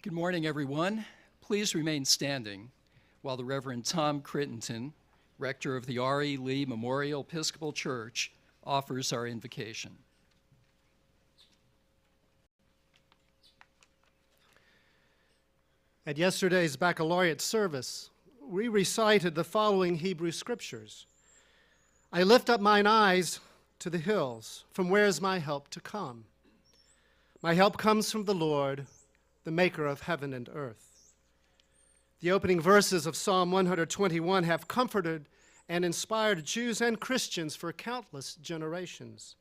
Good morning, everyone. Please remain standing while the Reverend Tom Crittenton, rector of the R.E. Lee Memorial Episcopal Church, offers our invocation. At yesterday's baccalaureate service, we recited the following Hebrew scriptures. I lift up mine eyes to the hills, from where is my help to come? My help comes from the Lord, the maker of heaven and earth. The opening verses of Psalm 121 have comforted and inspired Jews and Christians for countless generations.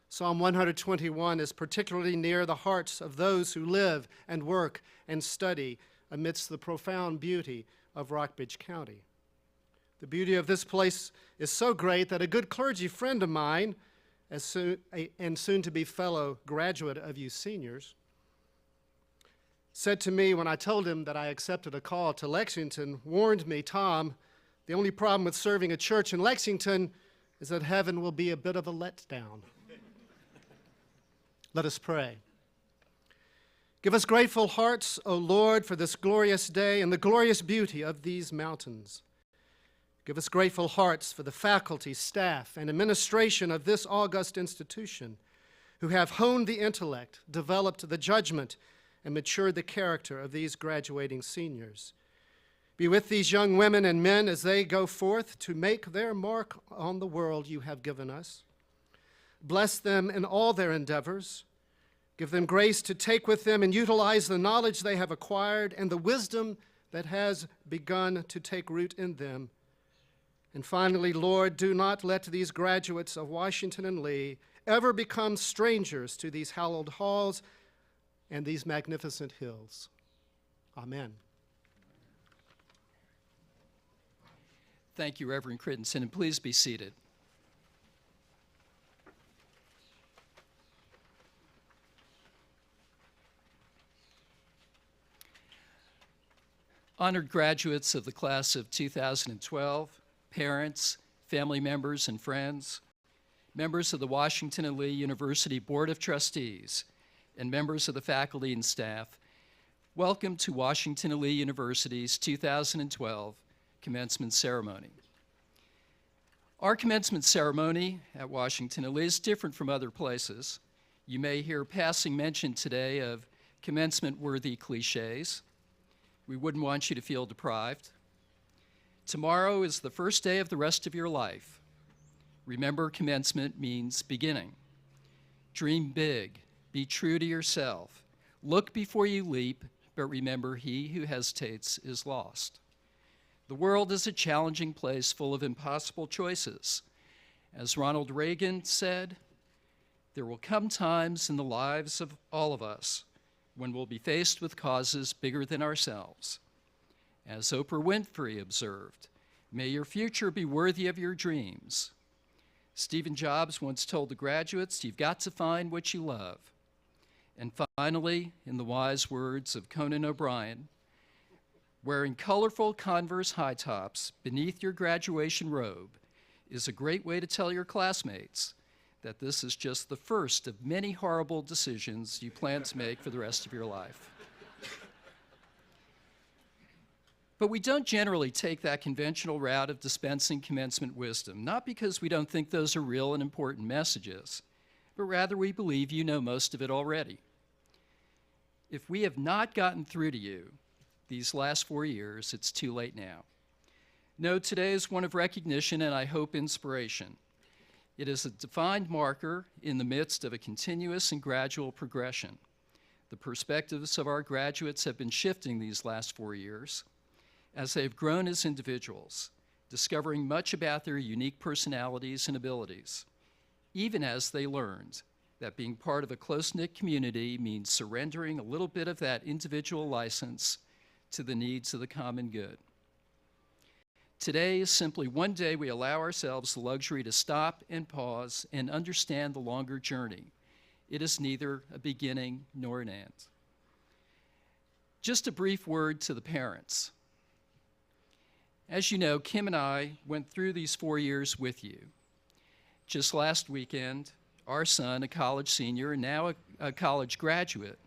Psalm 121 is particularly near the hearts of those who live and work and study amidst the profound beauty of Rockbridge County. The beauty of this place is so great that a good clergy friend of mine, and soon-to-be fellow graduate of you seniors, said to me when I told him that I accepted a call to Lexington, warned me, Tom, the only problem with serving a church in Lexington is that heaven will be a bit of a letdown. Let us pray. Give us grateful hearts, O Lord, for this glorious day and the glorious beauty of these mountains. Give us grateful hearts for the faculty, staff, and administration of this august institution who have honed the intellect, developed the judgment, and matured the character of these graduating seniors. Be with these young women and men as they go forth to make their mark on the world you have given us. Bless them in all their endeavors. Give them grace to take with them and utilize the knowledge they have acquired and the wisdom that has begun to take root in them. And finally, Lord, do not let these graduates of Washington and Lee ever become strangers to these hallowed halls and these magnificent hills. Amen. Thank you, Reverend Crittenton, and please be seated. Honored graduates of the class of 2012, parents, family members, and friends, members of the Washington and Lee University Board of Trustees, and members of the faculty and staff, welcome to Washington and Lee University's 2012 commencement ceremony. Our commencement ceremony at Washington and Lee is different from other places. You may hear passing mention today of commencement-worthy cliches. We wouldn't want you to feel deprived. Tomorrow is the first day of the rest of your life. Remember, commencement means beginning. Dream big. Be true to yourself. Look before you leap, but remember, he who hesitates is lost. The world is a challenging place full of impossible choices. As Ronald Reagan said, there will come times in the lives of all of us when we'll be faced with causes bigger than ourselves. As Oprah Winfrey observed, may your future be worthy of your dreams. Stephen Jobs once told the graduates, you've got to find what you love. And finally, in the wise words of Conan O'Brien, wearing colorful Converse high tops beneath your graduation robe is a great way to tell your classmates that this is just the first of many horrible decisions you plan to make for the rest of your life. But we don't generally take that conventional route of dispensing commencement wisdom, not because we don't think those are real and important messages, but rather we believe you know most of it already. If we have not gotten through to you these last 4 years, it's too late now. No, today is one of recognition and I hope inspiration. It is a defined marker in the midst of a continuous and gradual progression. The perspectives of our graduates have been shifting these last 4 years as they have grown as individuals, discovering much about their unique personalities and abilities, even as they learned that being part of a close-knit community means surrendering a little bit of that individual license to the needs of the common good. Today is simply one day we allow ourselves the luxury to stop and pause and understand the longer journey. It is neither a beginning nor an end. Just a brief word to the parents. As you know, Kim and I went through these 4 years with you. Just last weekend, our son, a college senior and now a college graduate,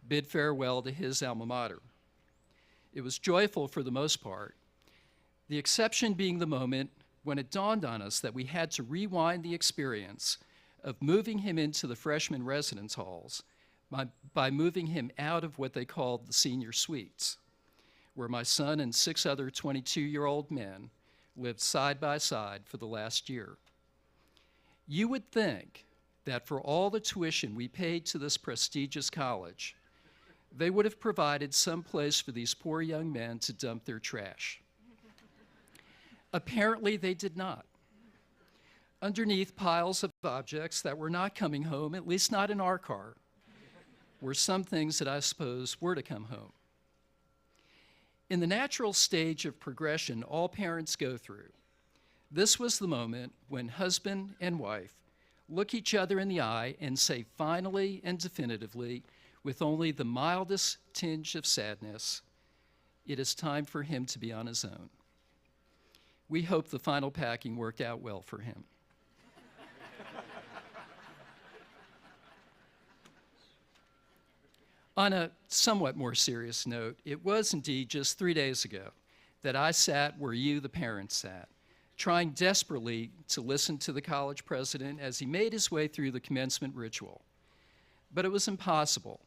bid farewell to his alma mater. It was joyful for the most part, the exception being the moment when it dawned on us that we had to rewind the experience of moving him into the freshman residence halls by moving him out of what they called the senior suites, where my son and 6 other 22-year-old men lived side by side for the last year. You would think that for all the tuition we paid to this prestigious college, they would have provided some place for these poor young men to dump their trash. Apparently, they did not. Underneath piles of objects that were not coming home, at least not in our car, were some things that I suppose were to come home. In the natural stage of progression all parents go through, this was the moment when husband and wife look each other in the eye and say finally and definitively, with only the mildest tinge of sadness, it is time for him to be on his own. We hope the final packing worked out well for him. On a somewhat more serious note, it was indeed just 3 days ago that I sat where you, the parents, sat, trying desperately to listen to the college president as he made his way through the commencement ritual. But it was impossible,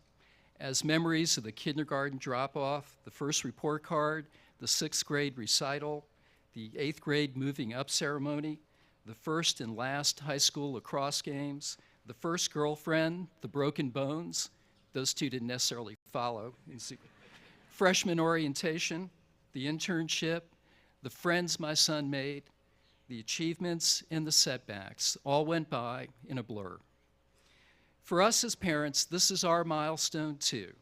as memories of the kindergarten drop-off, the first report card, the 6th grade recital, the 8th grade moving up ceremony, the first and last high school lacrosse games, the first girlfriend, the broken bones, those two didn't necessarily follow, freshman orientation, the internship, the friends my son made, the achievements and the setbacks all went by in a blur. For us as parents, this is our milestone too.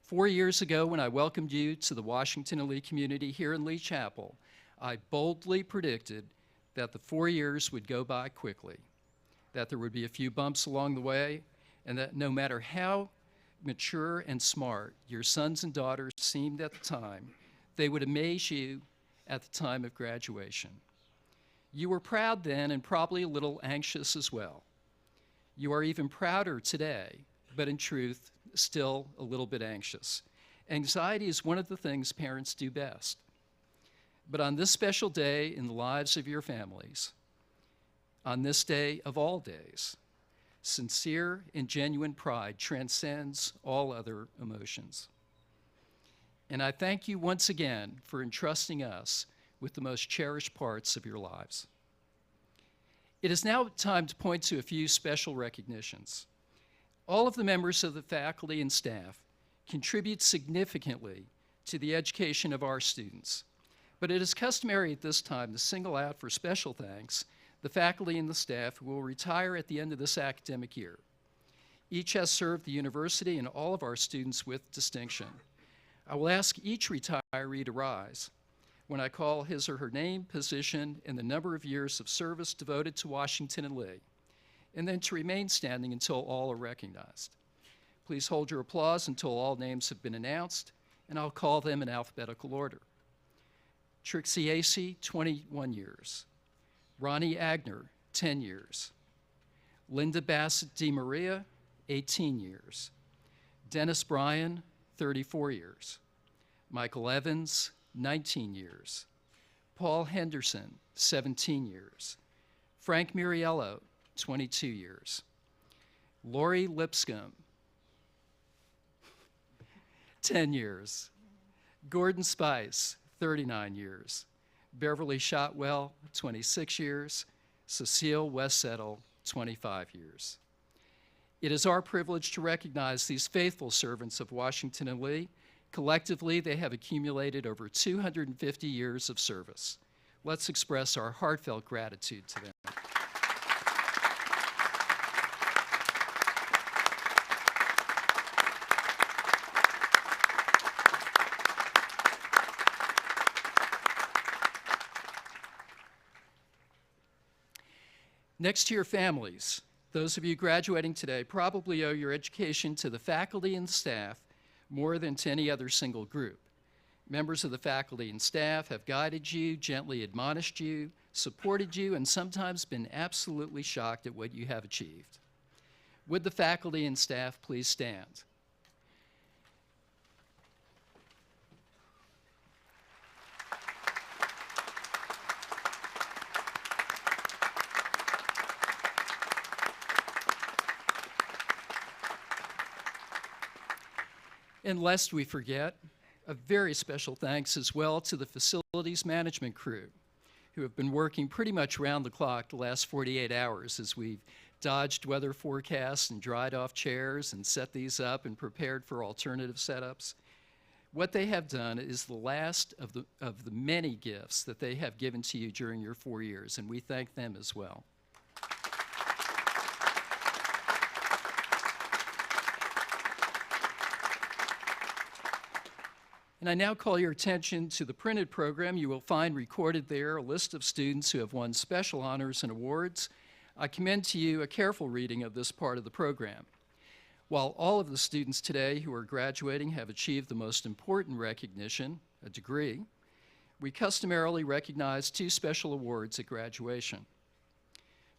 4 years ago, when I welcomed you to the Washington and Lee community here in Lee Chapel, I boldly predicted that the 4 years would go by quickly, that there would be a few bumps along the way, and that no matter how mature and smart your sons and daughters seemed at the time, they would amaze you at the time of graduation. You were proud then and probably a little anxious as well. You are even prouder today, but in truth, still a little bit anxious. Anxiety is one of the things parents do best. But on this special day in the lives of your families, on this day of all days, sincere and genuine pride transcends all other emotions. And I thank you once again for entrusting us with the most cherished parts of your lives. It is now time to point to a few special recognitions. All of the members of the faculty and staff contribute significantly to the education of our students, but it is customary at this time to single out for special thanks the faculty and the staff who will retire at the end of this academic year. Each has served the university and all of our students with distinction. I will ask each retiree to rise when I call his or her name, position, and the number of years of service devoted to Washington and Lee, and then to remain standing until all are recognized. Please hold your applause until all names have been announced, and I'll call them in alphabetical order. Trixie Acey, 21 years. Ronnie Agner, 10 years. Linda Bassett DeMaria, 18 years. Dennis Bryan, 34 years. Michael Evans, 19 years. Paul Henderson, 17 years. Frank Miriello, 22 years. Lori Lipscomb, 10 years. Gordon Spice, 39 years. Beverly Shotwell, 26 years. Cecile Westsettle, 25 years. It is our privilege to recognize these faithful servants of Washington and Lee. Collectively, they have accumulated over 250 years of service. Let's express our heartfelt gratitude to them. Next to your families, those of you graduating today probably owe your education to the faculty and staff more than to any other single group. Members of the faculty and staff have guided you, gently admonished you, supported you, and sometimes been absolutely shocked at what you have achieved. Would the faculty and staff please stand? And lest we forget, a very special thanks as well to the facilities management crew, who have been working pretty much round the clock the last 48 hours as we've dodged weather forecasts and dried off chairs and set these up and prepared for alternative setups. What they have done is the last of the many gifts that they have given to you during your 4 years, and we thank them as well. And I now call your attention to the printed program. You will find recorded there a list of students who have won special honors and awards. I commend to you a careful reading of this part of the program. While all of the students today who are graduating have achieved the most important recognition, a degree, we customarily recognize 2 special awards at graduation.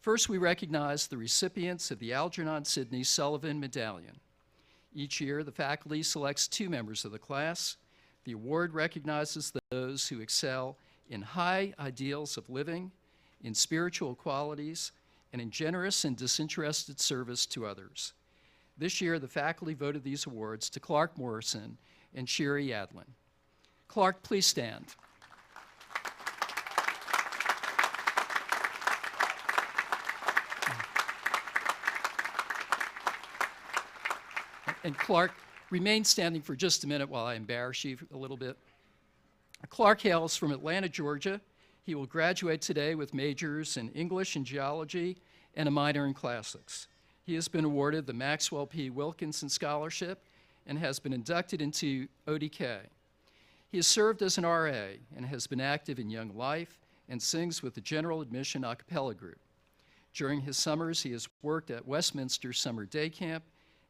First, we recognize the recipients of the Algernon Sidney Sullivan Medallion. Each year, the faculty selects 2 members of the class. The award recognizes those who excel in high ideals of living, in spiritual qualities, and in generous and disinterested service to others. This year, the faculty voted these awards to Clark Morrison and Sherry Yadlin. Clark, please stand. And Clark, remain standing for just a minute while I embarrass you a little bit. Clark hails from Atlanta, Georgia. He will graduate today with majors in English and geology and a minor in classics. He has been awarded the Maxwell P. Wilkinson Scholarship and has been inducted into ODK. He has served as an RA and has been active in Young Life and sings with the General Admission a cappella group. During his summers, he has worked at Westminster Summer Day Camp,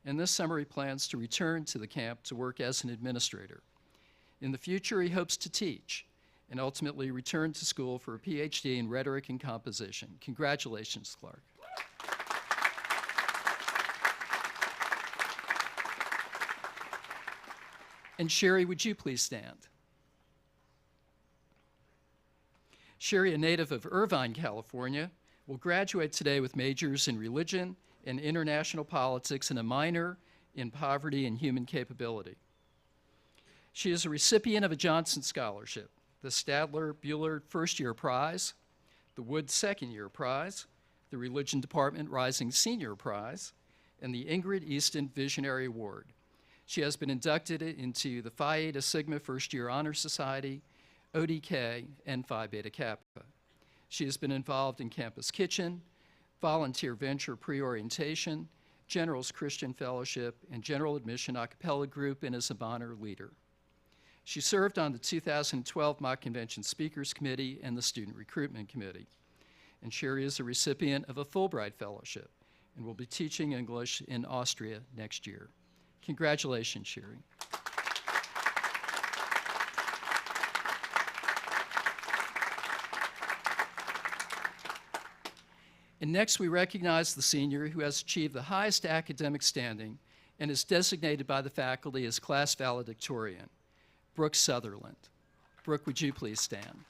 and this summer he plans to return to the camp to work as an administrator. In the future, he hopes to teach and ultimately return to school for a PhD in rhetoric and composition. Congratulations, Clark. And Sherry, would you please stand? Sherry, a native of Irvine, California, will graduate today with majors in religion and international politics and a minor in poverty and human capability. She is a recipient of a Johnson Scholarship, the Stadler Bullard First Year Prize, the Wood Second Year Prize, the Religion Department Rising Senior Prize, and the Ingrid Easton Visionary Award. She has been inducted into the Phi Eta Sigma First Year Honor Society, ODK, and Phi Beta Kappa. She has been involved in Campus Kitchen, Volunteer Venture Pre-Orientation, General's Christian Fellowship, and General Admission a cappella group, and is a honor leader. She served on the 2012 Mock Convention Speakers Committee and the Student Recruitment Committee. And Sherry is a recipient of a Fulbright Fellowship and will be teaching English in Austria next year. Congratulations, Sherry. And next, we recognize the senior who has achieved the highest academic standing and is designated by the faculty as class valedictorian, Brooke Sutherland. Brooke, would you please stand?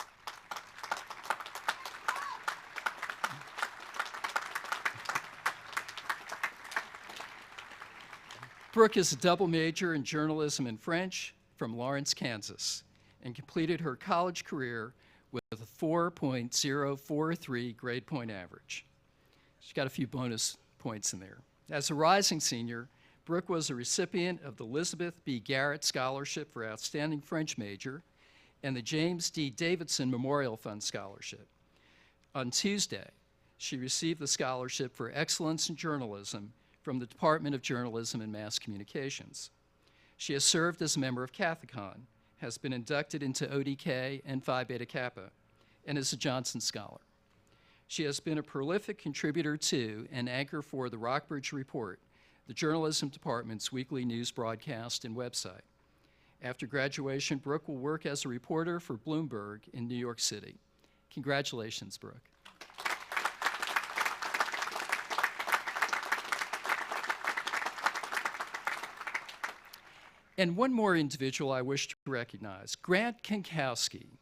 Brooke is a double major in journalism and French from Lawrence, Kansas, and completed her college career with a 4.043 grade point average. She's got a few bonus points in there. As a rising senior, Brooke was a recipient of the Elizabeth B. Garrett Scholarship for Outstanding French Major and the James D. Davidson Memorial Fund Scholarship. On Tuesday, she received the Scholarship for Excellence in Journalism from the Department of Journalism and Mass Communications. She has served as a member of Cathicon, has been inducted into ODK and Phi Beta Kappa, and is a Johnson Scholar. She has been a prolific contributor to and anchor for the Rockbridge Report, the journalism department's weekly news broadcast and website. After graduation, Brooke will work as a reporter for Bloomberg in New York City. Congratulations, Brooke. And one more individual I wish to recognize. Grant Kankowski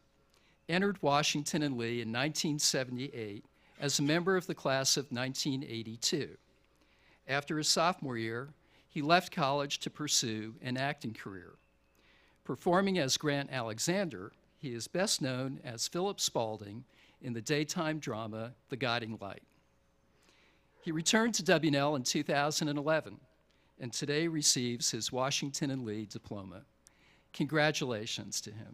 entered Washington and Lee in 1978 as a member of the class of 1982. After his sophomore year, he left college to pursue an acting career. Performing as Grant Alexander, he is best known as Philip Spaulding in the daytime drama The Guiding Light. He returned to W&L in 2011 and today receives his Washington and Lee diploma. Congratulations to him.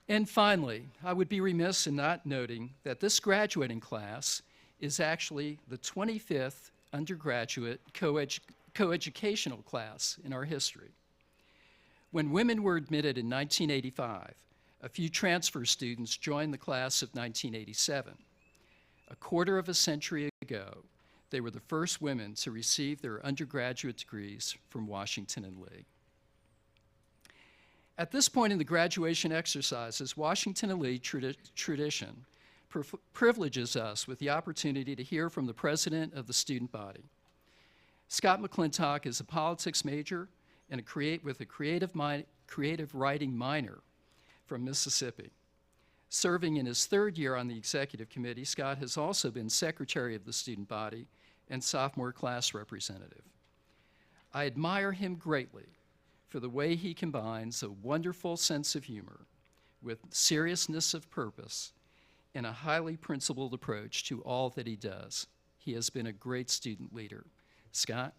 And finally, I would be remiss in not noting that this graduating class is actually the 25th undergraduate coeducational class in our history. When women were admitted in 1985, a few transfer students joined the class of 1987. A quarter of a century ago, they were the first women to receive their undergraduate degrees from Washington and Lee. At this point in the graduation exercises, Washington and Lee tradition privileges us with the opportunity to hear from the president of the student body. Scott McClintock is a politics major and with a creative writing minor from Mississippi. Serving in his third year on the executive committee, Scott has also been secretary of the student body and sophomore class representative. I admire him greatly for the way he combines a wonderful sense of humor with seriousness of purpose and a highly principled approach to all that he does. He has been a great student leader. Scott?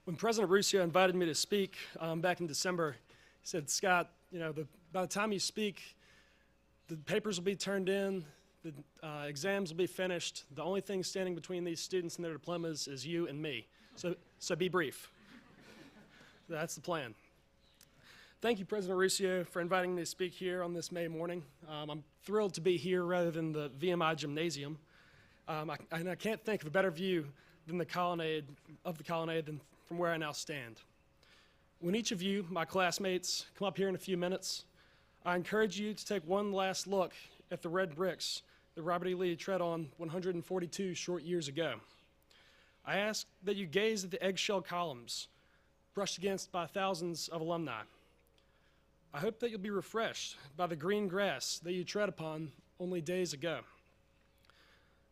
When President Ruscio invited me to speak back in December, he said, Scott, by the time you speak, the papers will be turned in, the exams will be finished. The only thing standing between these students and their diplomas is you and me. So be brief. That's the plan. Thank you, President Ruscio, for inviting me to speak here on this May morning. I'm thrilled to be here rather than the VMI Gymnasium. And I can't think of a better view than the colonnade than from where I now stand. When each of you, my classmates, come up here in a few minutes, I encourage you to take one last look at the red bricks that Robert E. Lee tread on 142 short years ago. I ask that you gaze at the eggshell columns brushed against by thousands of alumni. I hope that you'll be refreshed by the green grass that you tread upon only days ago.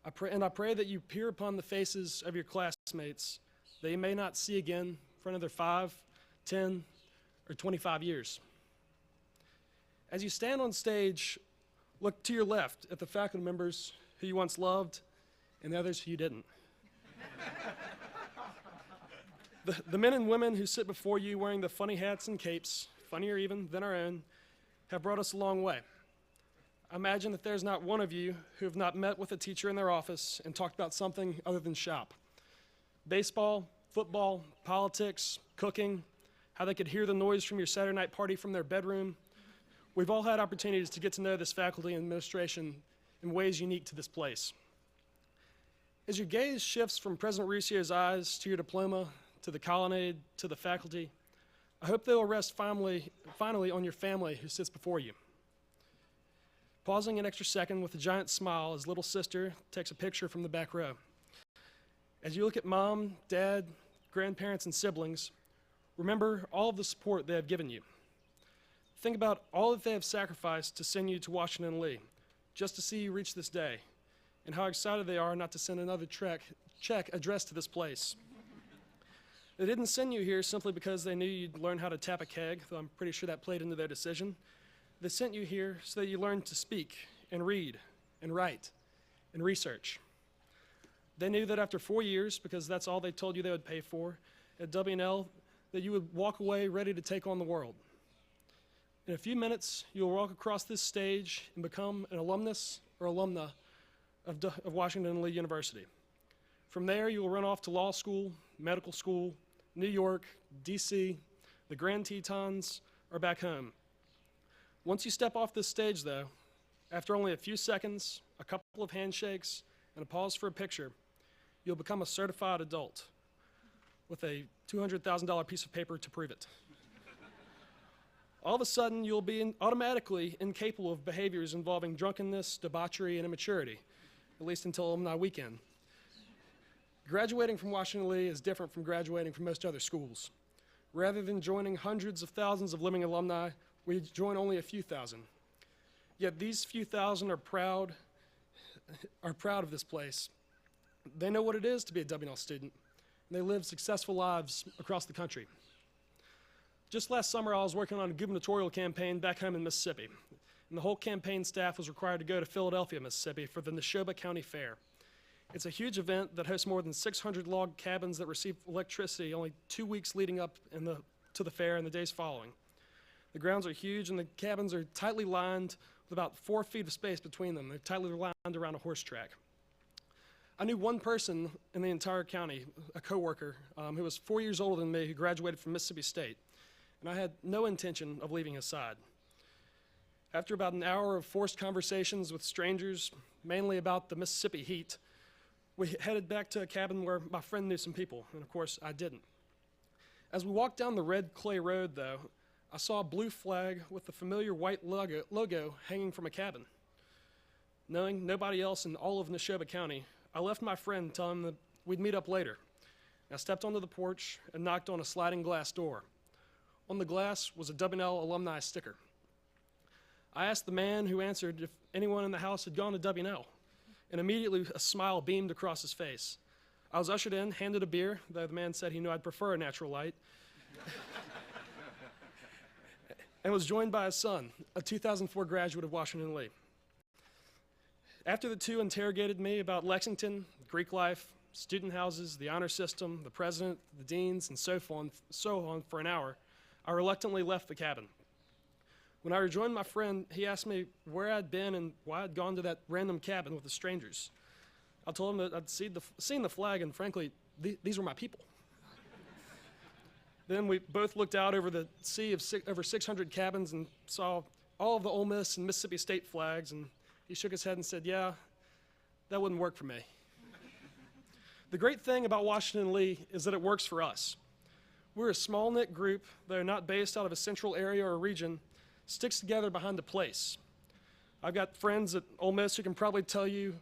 I pray that you peer upon the faces of your classmates that you may not see again for another 5, 10, or 25 years. As you stand on stage, look to your left at the faculty members who you once loved and the others who you didn't. The men and women who sit before you wearing the funny hats and capes, funnier even than our own, have brought us a long way. I imagine that there's not one of you who have not met with a teacher in their office and talked about something other than shop. Baseball, football, politics, cooking, how they could hear the noise from your Saturday night party from their bedroom. We've all had opportunities to get to know this faculty and administration in ways unique to this place. As your gaze shifts from President Ruscio's eyes to your diploma, to the colonnade, to the faculty, I hope they will rest finally on your family who sits before you. Pausing an extra second with a giant smile as little sister takes a picture from the back row. As you look at mom, dad, grandparents, and siblings, remember all of the support they have given you. Think about all that they have sacrificed to send you to Washington and Lee, just to see you reach this day, and how excited they are not to send another check addressed to this place. They didn't send you here simply because they knew you'd learn how to tap a keg, though I'm pretty sure that played into their decision. They sent you here so that you learned to speak and read and write and research. They knew that after 4 years, because that's all they told you they would pay for, at W&L, that you would walk away ready to take on the world. In a few minutes, you'll walk across this stage and become an alumnus or alumna of Washington and Lee University. From there, you will run off to law school, medical school, New York, DC, the Grand Tetons, or back home. Once you step off this stage, though, after only a few seconds, a couple of handshakes, and a pause for a picture, you'll become a certified adult with a $200,000 piece of paper to prove it. All of a sudden, you'll be automatically incapable of behaviors involving drunkenness, debauchery, and immaturity, at least until alumni weekend. Graduating from Washington Lee is different from graduating from most other schools. Rather than joining hundreds of thousands of living alumni, we join only a few thousand. Yet these few thousand are proud of this place. They know what it is to be a W&L student, and they live successful lives across the country. Just last summer, I was working on a gubernatorial campaign back home in Mississippi, and the whole campaign staff was required to go to Philadelphia, Mississippi for the Neshoba County Fair. It's a huge event that hosts more than 600 log cabins that receive electricity only 2 weeks leading up to the fair and the days following. The grounds are huge, and the cabins are tightly lined with about 4 feet of space between them. They're tightly lined around a horse track. I knew one person in the entire county, a coworker, who was 4 years older than me, who graduated from Mississippi State, and I had no intention of leaving his side. After about an hour of forced conversations with strangers, mainly about the Mississippi heat, we headed back to a cabin where my friend knew some people, and of course I didn't. As we walked down the red clay road, though, I saw a blue flag with the familiar white logo hanging from a cabin. Knowing nobody else in all of Neshoba County, I left my friend telling him that we'd meet up later. I stepped onto the porch and knocked on a sliding glass door. On the glass was a W&L alumni sticker. I asked the man who answered if anyone in the house had gone to W&L, and immediately a smile beamed across his face. I was ushered in, handed a beer, though the man said he knew I'd prefer a natural light, and was joined by his son, a 2004 graduate of Washington Lee. After the two interrogated me about Lexington, Greek life, student houses, the honor system, the president, the deans, and so on for an hour, I reluctantly left the cabin. When I rejoined my friend, he asked me where I'd been and why I'd gone to that random cabin with the strangers. I told him that I'd seen the flag, and frankly, these were my people. Then we both looked out over the sea of over 600 cabins and saw all of the Ole Miss and Mississippi State flags, and he shook his head and said, "Yeah, that wouldn't work for me." The great thing about Washington Lee is that it works for us. We're a small-knit group that are not based out of a central area or region, sticks together behind a place. I've got friends at Ole Miss who can probably tell you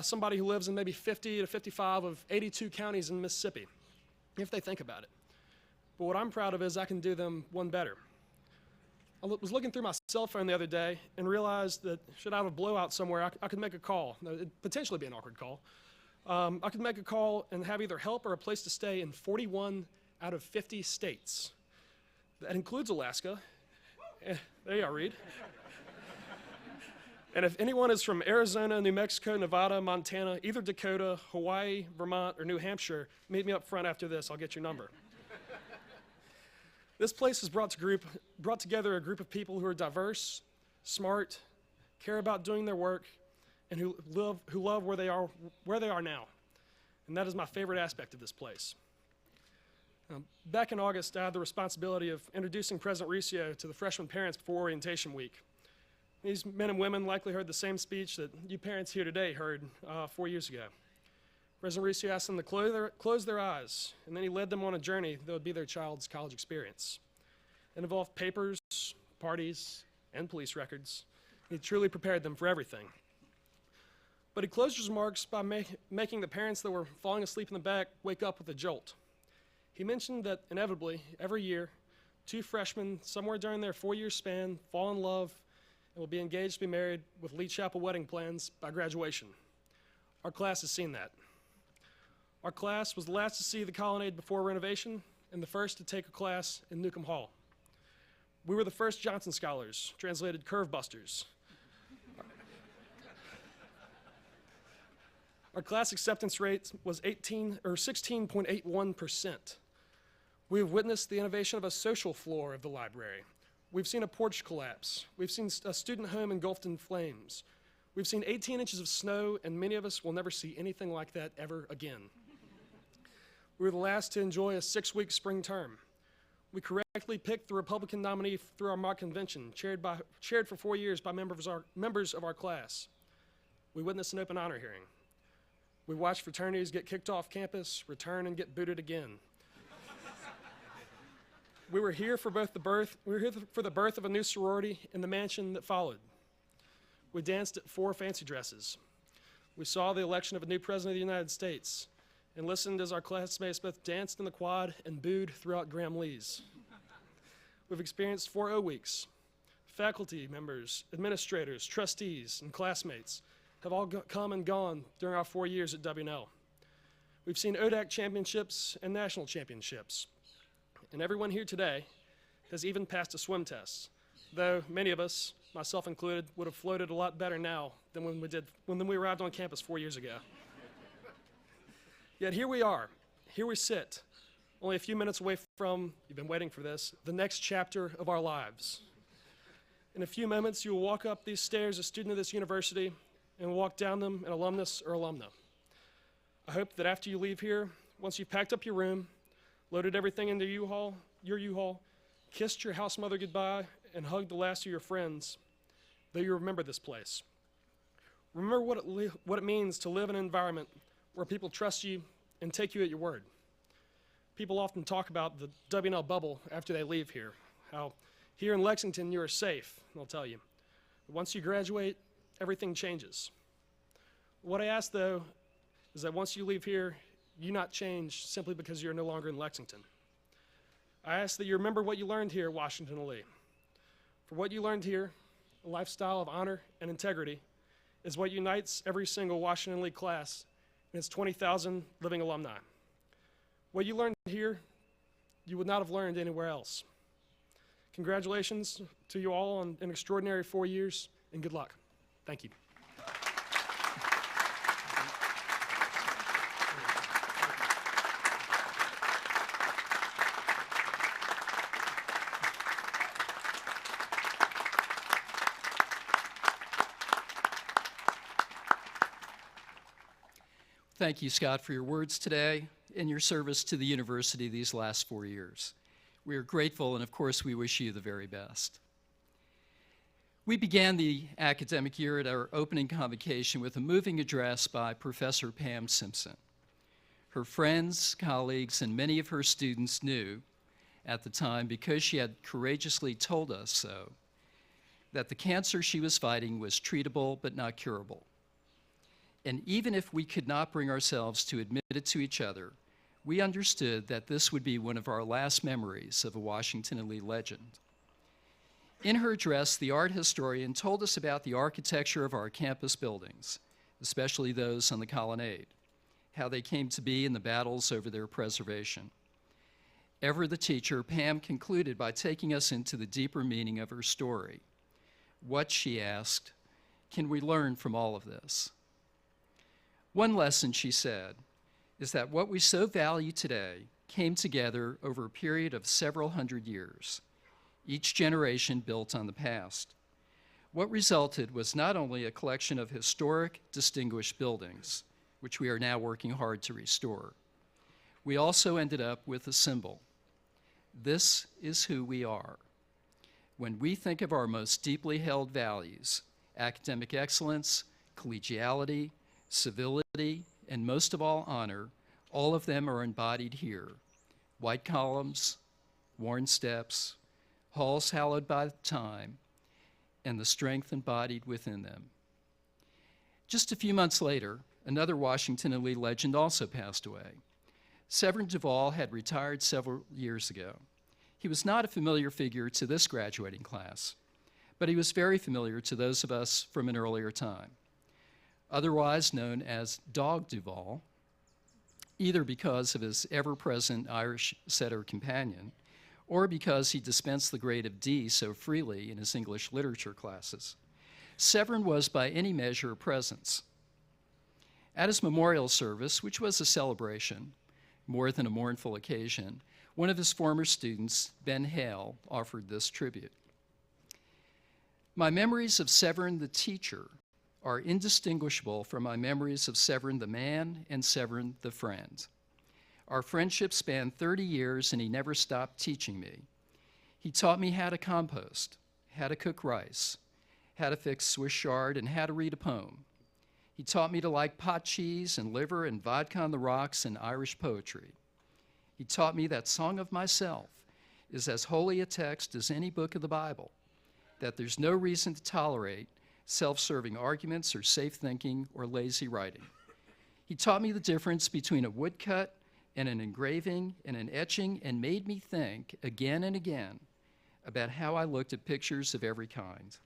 somebody who lives in maybe 50 to 55 of 82 counties in Mississippi, if they think about it. But what I'm proud of is I can do them one better. I was looking through my cell phone the other day and realized that should I have a blowout somewhere, I could make a call. Now, it'd potentially be an awkward call. I could make a call and have either help or a place to stay in 41 out of 50 states. That includes Alaska. There you are, Reed. And if anyone is from Arizona, New Mexico, Nevada, Montana, either Dakota, Hawaii, Vermont, or New Hampshire, meet me up front after this. I'll get your number. This place has brought together a group of people who are diverse, smart, care about doing their work, and who love where they are now. And that is my favorite aspect of this place. Back in August, I had the responsibility of introducing President Riccio to the freshman parents before orientation week. These men and women likely heard the same speech that you parents here today heard 4 years ago. President Riccio asked them to close their eyes, and then he led them on a journey that would be their child's college experience. It involved papers, parties, and police records. He truly prepared them for everything. But he closed his remarks by making the parents that were falling asleep in the back wake up with a jolt. He mentioned that inevitably, every year, 2 freshmen, somewhere during their 4-year span, fall in love and will be engaged to be married with Lee Chapel wedding plans by graduation. Our class has seen that. Our class was the last to see the colonnade before renovation and the first to take a class in Newcomb Hall. We were the first Johnson Scholars, translated curve busters. Our class acceptance rate was 16.81%. We have witnessed the innovation of a social floor of the library. We've seen a porch collapse. We've seen a student home engulfed in flames. We've seen 18 inches of snow, and many of us will never see anything like that ever again. We were the last to enjoy a 6-week spring term. We correctly picked the Republican nominee through our mock convention, chaired for 4 years by members of our class. We witnessed an open honor hearing. We watched fraternities get kicked off campus, return, and get booted again. We were here for the birth of a new sorority in the mansion that followed. We danced at 4 fancy dresses. We saw the election of a new president of the United States, and listened as our classmates both danced in the quad and booed throughout Graham Lee's. We've experienced 4 O weeks. Faculty members, administrators, trustees, and classmates have all come and gone during our 4 years at W&L. We've seen ODAC championships and national championships. And everyone here today has even passed a swim test, though many of us, myself included, would have floated a lot better now than when we arrived on campus 4 years ago. Yet here we are, here we sit, only a few minutes away from, you've been waiting for this, the next chapter of our lives. In a few moments, you will walk up these stairs as a student of this university and walk down them an alumnus or alumna. I hope that after you leave here, once you've packed up your room, loaded everything into your U-Haul, kissed your house mother goodbye, and hugged the last of your friends, that you remember this place. Remember what it means to live in an environment where people trust you and take you at your word. People often talk about the W&L bubble after they leave here, how here in Lexington you are safe, and I'll tell you. But once you graduate, everything changes. What I ask, though, is that once you leave here, you not change simply because you're no longer in Lexington. I ask that you remember what you learned here at Washington Lee. For what you learned here, a lifestyle of honor and integrity, is what unites every single Washington Lee class and its 20,000 living alumni. What you learned here, you would not have learned anywhere else. Congratulations to you all on an extraordinary 4 years, and good luck. Thank you. Thank you, Scott, for your words today and your service to the university these last 4 years. We are grateful, and of course, we wish you the very best. We began the academic year at our opening convocation with a moving address by Professor Pam Simpson. Her friends, colleagues, and many of her students knew at the time, because she had courageously told us so, that the cancer she was fighting was treatable but not curable. And even if we could not bring ourselves to admit it to each other, we understood that this would be one of our last memories of a Washington Lee legend. In her address, the art historian told us about the architecture of our campus buildings, especially those on the colonnade, how they came to be in the battles over their preservation. Ever the teacher, Pam concluded by taking us into the deeper meaning of her story. What, she asked, can we learn from all of this? One lesson, she said, is that what we so value today came together over a period of several hundred years, each generation built on the past. What resulted was not only a collection of historic, distinguished buildings, which we are now working hard to restore, we also ended up with a symbol. This is who we are. When we think of our most deeply held values, academic excellence, collegiality, civility, and most of all, honor, all of them are embodied here. White columns, worn steps, halls hallowed by time, and the strength embodied within them. Just a few months later, another Washington Lee legend also passed away. Severin Duvall had retired several years ago. He was not a familiar figure to this graduating class, but he was very familiar to those of us from an earlier time. Otherwise known as Dog Duvall, either because of his ever-present Irish setter companion, or because he dispensed the grade of D so freely in his English literature classes. Severin was by any measure a presence. At his memorial service, which was a celebration, more than a mournful occasion, one of his former students, Ben Hale, offered this tribute. My memories of Severin the teacher are indistinguishable from my memories of Severin the man and Severin the friend. Our friendship spanned 30 years, and he never stopped teaching me. He taught me how to compost, how to cook rice, how to fix Swiss chard, and how to read a poem. He taught me to like pot cheese and liver and vodka on the rocks and Irish poetry. He taught me that Song of Myself is as holy a text as any book of the Bible, that there's no reason to tolerate self-serving arguments or safe thinking or lazy writing. He taught me the difference between a woodcut and an engraving and an etching, and made me think again and again about how I looked at pictures of every kind.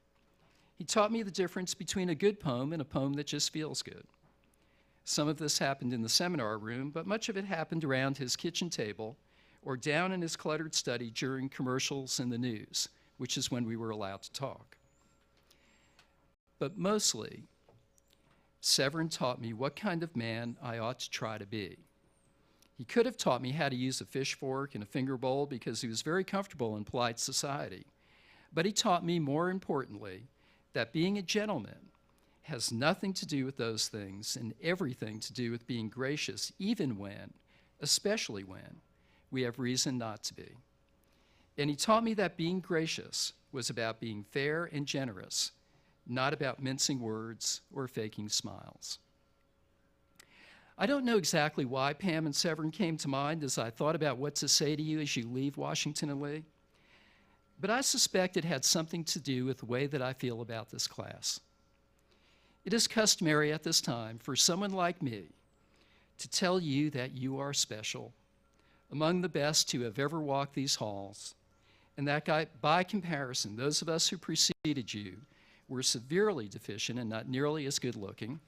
He taught me the difference between a good poem and a poem that just feels good. Some of this happened in the seminar room, but much of it happened around his kitchen table or down in his cluttered study during commercials and the news, which is when we were allowed to talk. But mostly, Severin taught me what kind of man I ought to try to be. He could have taught me how to use a fish fork and a finger bowl because he was very comfortable in polite society. But he taught me, more importantly, that being a gentleman has nothing to do with those things and everything to do with being gracious, even when, especially when, we have reason not to be. And he taught me that being gracious was about being fair and generous, not about mincing words or faking smiles. I don't know exactly why Pam and Severin came to mind as I thought about what to say to you as you leave Washington and Lee, but I suspect it had something to do with the way that I feel about this class. It is customary at this time for someone like me to tell you that you are special, among the best who have ever walked these halls, and that by comparison, those of us who preceded you were severely deficient and not nearly as good looking,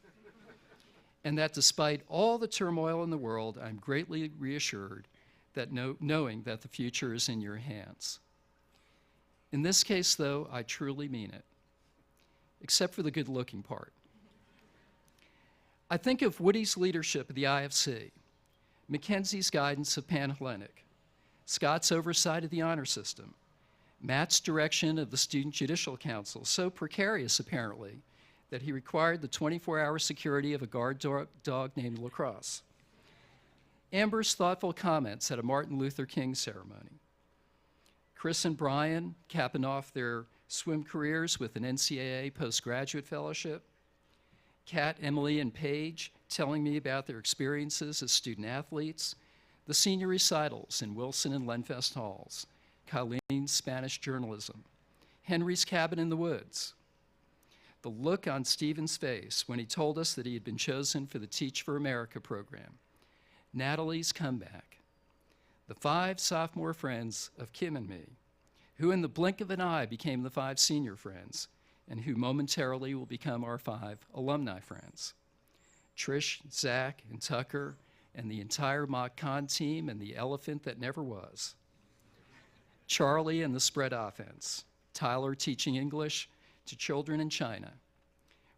and that despite all the turmoil in the world, I'm greatly reassured that knowing that the future is in your hands. In this case, though, I truly mean it, except for the good-looking part. I think of Woody's leadership of the IFC, Mackenzie's guidance of Panhellenic, Scott's oversight of the honor system, Matt's direction of the Student Judicial Council, so precarious apparently that he required the 24-hour security of a guard dog named Lacrosse, Amber's thoughtful comments at a Martin Luther King ceremony, Chris and Brian capping off their swim careers with an NCAA postgraduate fellowship, Kat, Emily, and Paige telling me about their experiences as student athletes, the senior recitals in Wilson and Lenfest halls, Colleen's Spanish journalism, Henry's cabin in the woods, the look on Stephen's face when he told us that he had been chosen for the Teach for America program, Natalie's comeback, the 5 sophomore friends of Kim and me, who in the blink of an eye became the 5 senior friends, and who momentarily will become our 5 alumni friends. Trish, Zach, and Tucker, and the entire Mock Con team and the elephant that never was. Charlie and the spread offense. Tyler teaching English to children in China.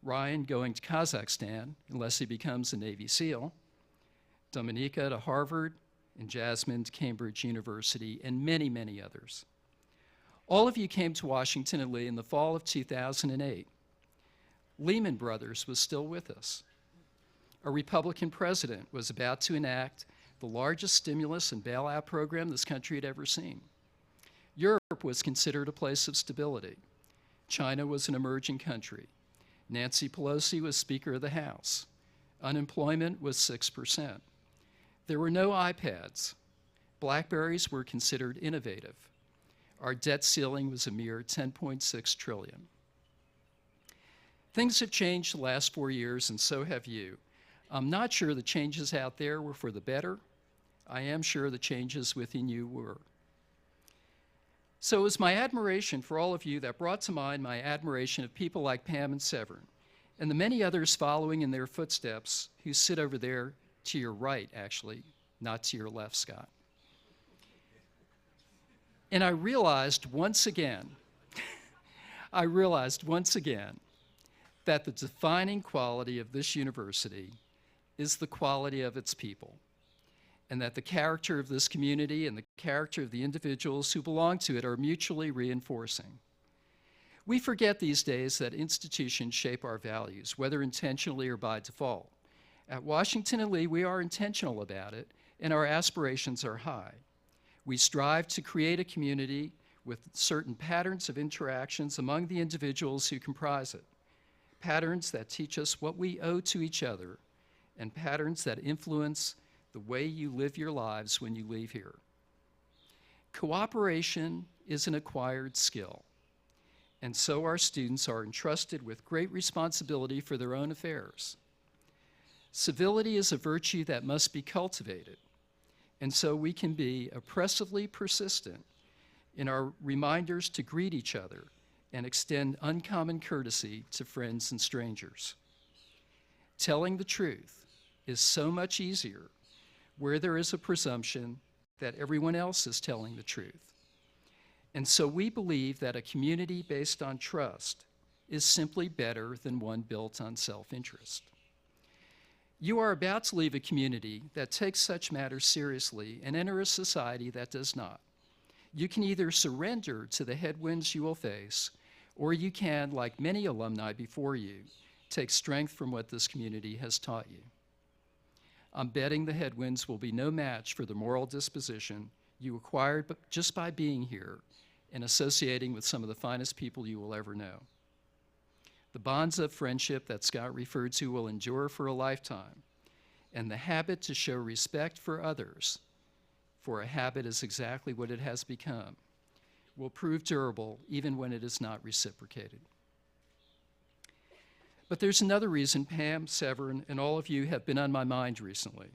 Ryan going to Kazakhstan, unless he becomes a Navy SEAL. Dominica to Harvard, and Jasmine to Cambridge University, and many, many others. All of you came to Washington and Lee in the fall of 2008. Lehman Brothers was still with us. A Republican president was about to enact the largest stimulus and bailout program this country had ever seen. Europe was considered a place of stability. China was an emerging country. Nancy Pelosi was Speaker of the House. Unemployment was 6%. There were no iPads. Blackberries were considered innovative. Our debt ceiling was a mere $10.6 trillion. Things have changed the last 4 years, and so have you. I'm not sure the changes out there were for the better. I am sure the changes within you were. So it was my admiration for all of you that brought to mind my admiration of people like Pam and Severin, and the many others following in their footsteps who sit over there to your right, actually, not to your left, Scott. And I realized once again that the defining quality of this university is the quality of its people, and that the character of this community and the character of the individuals who belong to it are mutually reinforcing. We forget these days that institutions shape our values, whether intentionally or by default. At Washington and Lee, we are intentional about it, and our aspirations are high. We strive to create a community with certain patterns of interactions among the individuals who comprise it, patterns that teach us what we owe to each other, and patterns that influence the way you live your lives when you leave here. Cooperation is an acquired skill, and so our students are entrusted with great responsibility for their own affairs. Civility is a virtue that must be cultivated, and so we can be oppressively persistent in our reminders to greet each other and extend uncommon courtesy to friends and strangers. Telling the truth is so much easier where there is a presumption that everyone else is telling the truth. And so we believe that a community based on trust is simply better than one built on self-interest. You are about to leave a community that takes such matters seriously and enter a society that does not. You can either surrender to the headwinds you will face, or you can, like many alumni before you, take strength from what this community has taught you. I'm betting the headwinds will be no match for the moral disposition you acquired just by being here and associating with some of the finest people you will ever know. The bonds of friendship that Scott referred to will endure for a lifetime, and the habit to show respect for others, for a habit is exactly what it has become, will prove durable even when it is not reciprocated. But there's another reason Pam, Severin, and all of you have been on my mind recently.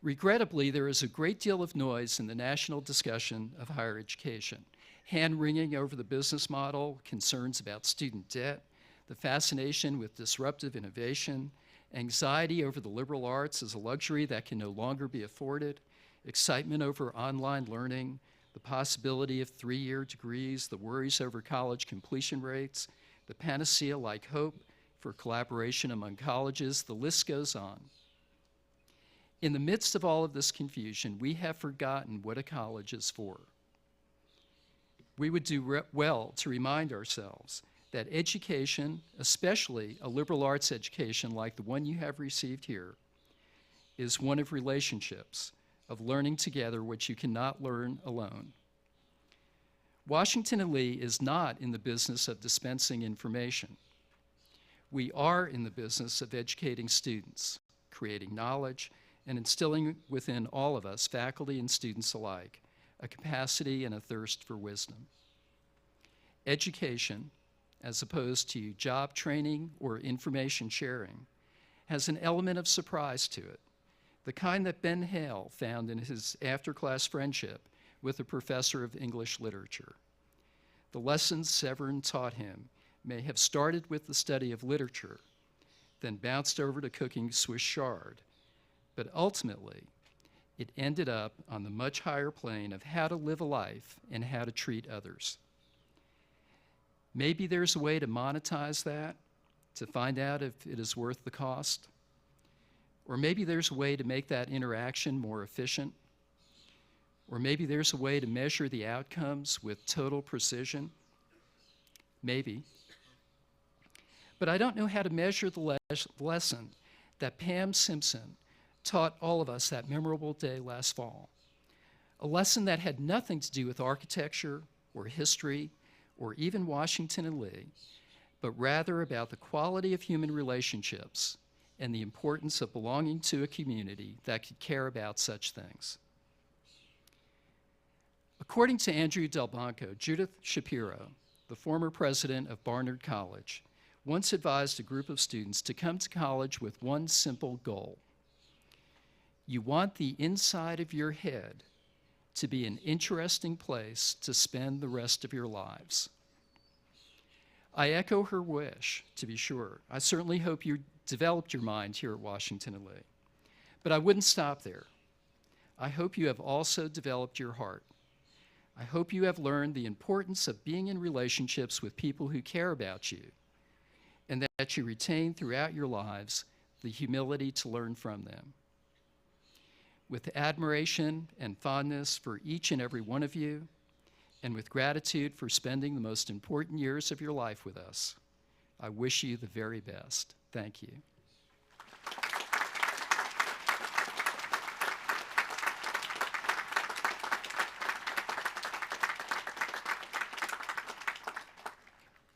Regrettably, there is a great deal of noise in the national discussion of higher education. Hand-wringing over the business model, concerns about student debt, the fascination with disruptive innovation, anxiety over the liberal arts as a luxury that can no longer be afforded, excitement over online learning, the possibility of 3-year degrees, the worries over college completion rates, the panacea-like hope for collaboration among colleges, the list goes on. In the midst of all of this confusion, we have forgotten what a college is for. We would do well to remind ourselves that education, especially a liberal arts education like the one you have received here, is one of relationships, of learning together which you cannot learn alone. Washington and Lee is not in the business of dispensing information. We are in the business of educating students, creating knowledge, and instilling within all of us, faculty and students alike, a capacity and a thirst for wisdom. Education, as opposed to job training or information sharing, has an element of surprise to it, the kind that Ben Hale found in his after-class friendship with a professor of English literature. The lessons Severin taught him may have started with the study of literature, then bounced over to cooking Swiss chard, but ultimately, it ended up on the much higher plane of how to live a life and how to treat others. Maybe there's a way to monetize that, to find out if it is worth the cost. Or maybe there's a way to make that interaction more efficient. Or maybe there's a way to measure the outcomes with total precision. Maybe. But I don't know how to measure the lesson that Pam Simpson taught all of us that memorable day last fall. A lesson that had nothing to do with architecture or history or even Washington and Lee, but rather about the quality of human relationships and the importance of belonging to a community that could care about such things. According to Andrew Delbanco, Judith Shapiro, the former president of Barnard College, once advised a group of students to come to college with one simple goal. You want the inside of your head to be an interesting place to spend the rest of your lives. I echo her wish, to be sure. I certainly hope you developed your mind here at Washington and Lee. But I wouldn't stop there. I hope you have also developed your heart. I hope you have learned the importance of being in relationships with people who care about you, and that you retain throughout your lives the humility to learn from them. With admiration and fondness for each and every one of you, and with gratitude for spending the most important years of your life with us, I wish you the very best. Thank you.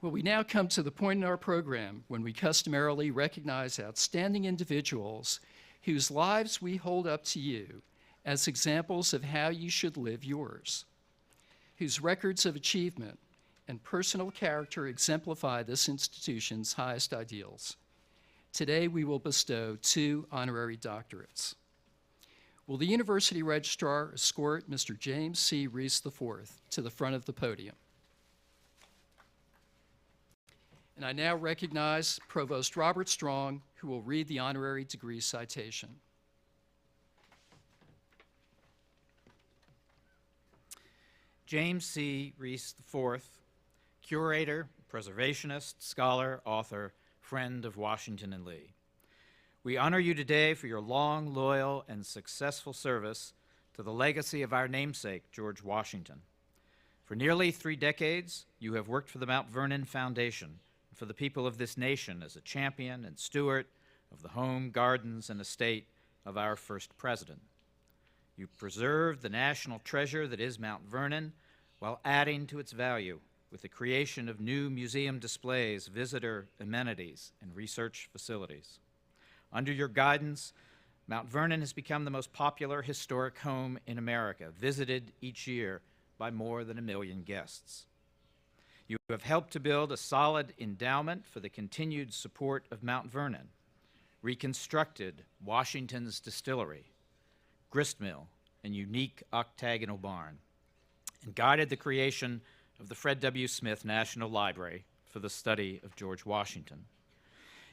Well, we now come to the point in our program when we customarily recognize outstanding individuals whose lives we hold up to you as examples of how you should live yours, whose records of achievement and personal character exemplify this institution's highest ideals. Today we will bestow 2 honorary doctorates. Will the University Registrar escort Mr. James C. Reese IV to the front of the podium? And I now recognize Provost Robert Strong, who will read the honorary degree citation. James C. Reese IV, curator, preservationist, scholar, author, friend of Washington and Lee. We honor you today for your long, loyal, and successful service to the legacy of our namesake, George Washington. For nearly 3 decades, you have worked for the Mount Vernon Foundation and for the people of this nation as a champion and steward of the home, gardens, and estate of our first president. You preserved the national treasure that is Mount Vernon while adding to its value with the creation of new museum displays, visitor amenities, and research facilities. Under your guidance, Mount Vernon has become the most popular historic home in America, visited each year by more than 1 million guests. You have helped to build a solid endowment for the continued support of Mount Vernon, reconstructed Washington's distillery, gristmill, and unique octagonal barn, and guided the creation of the Fred W. Smith National Library for the study of George Washington.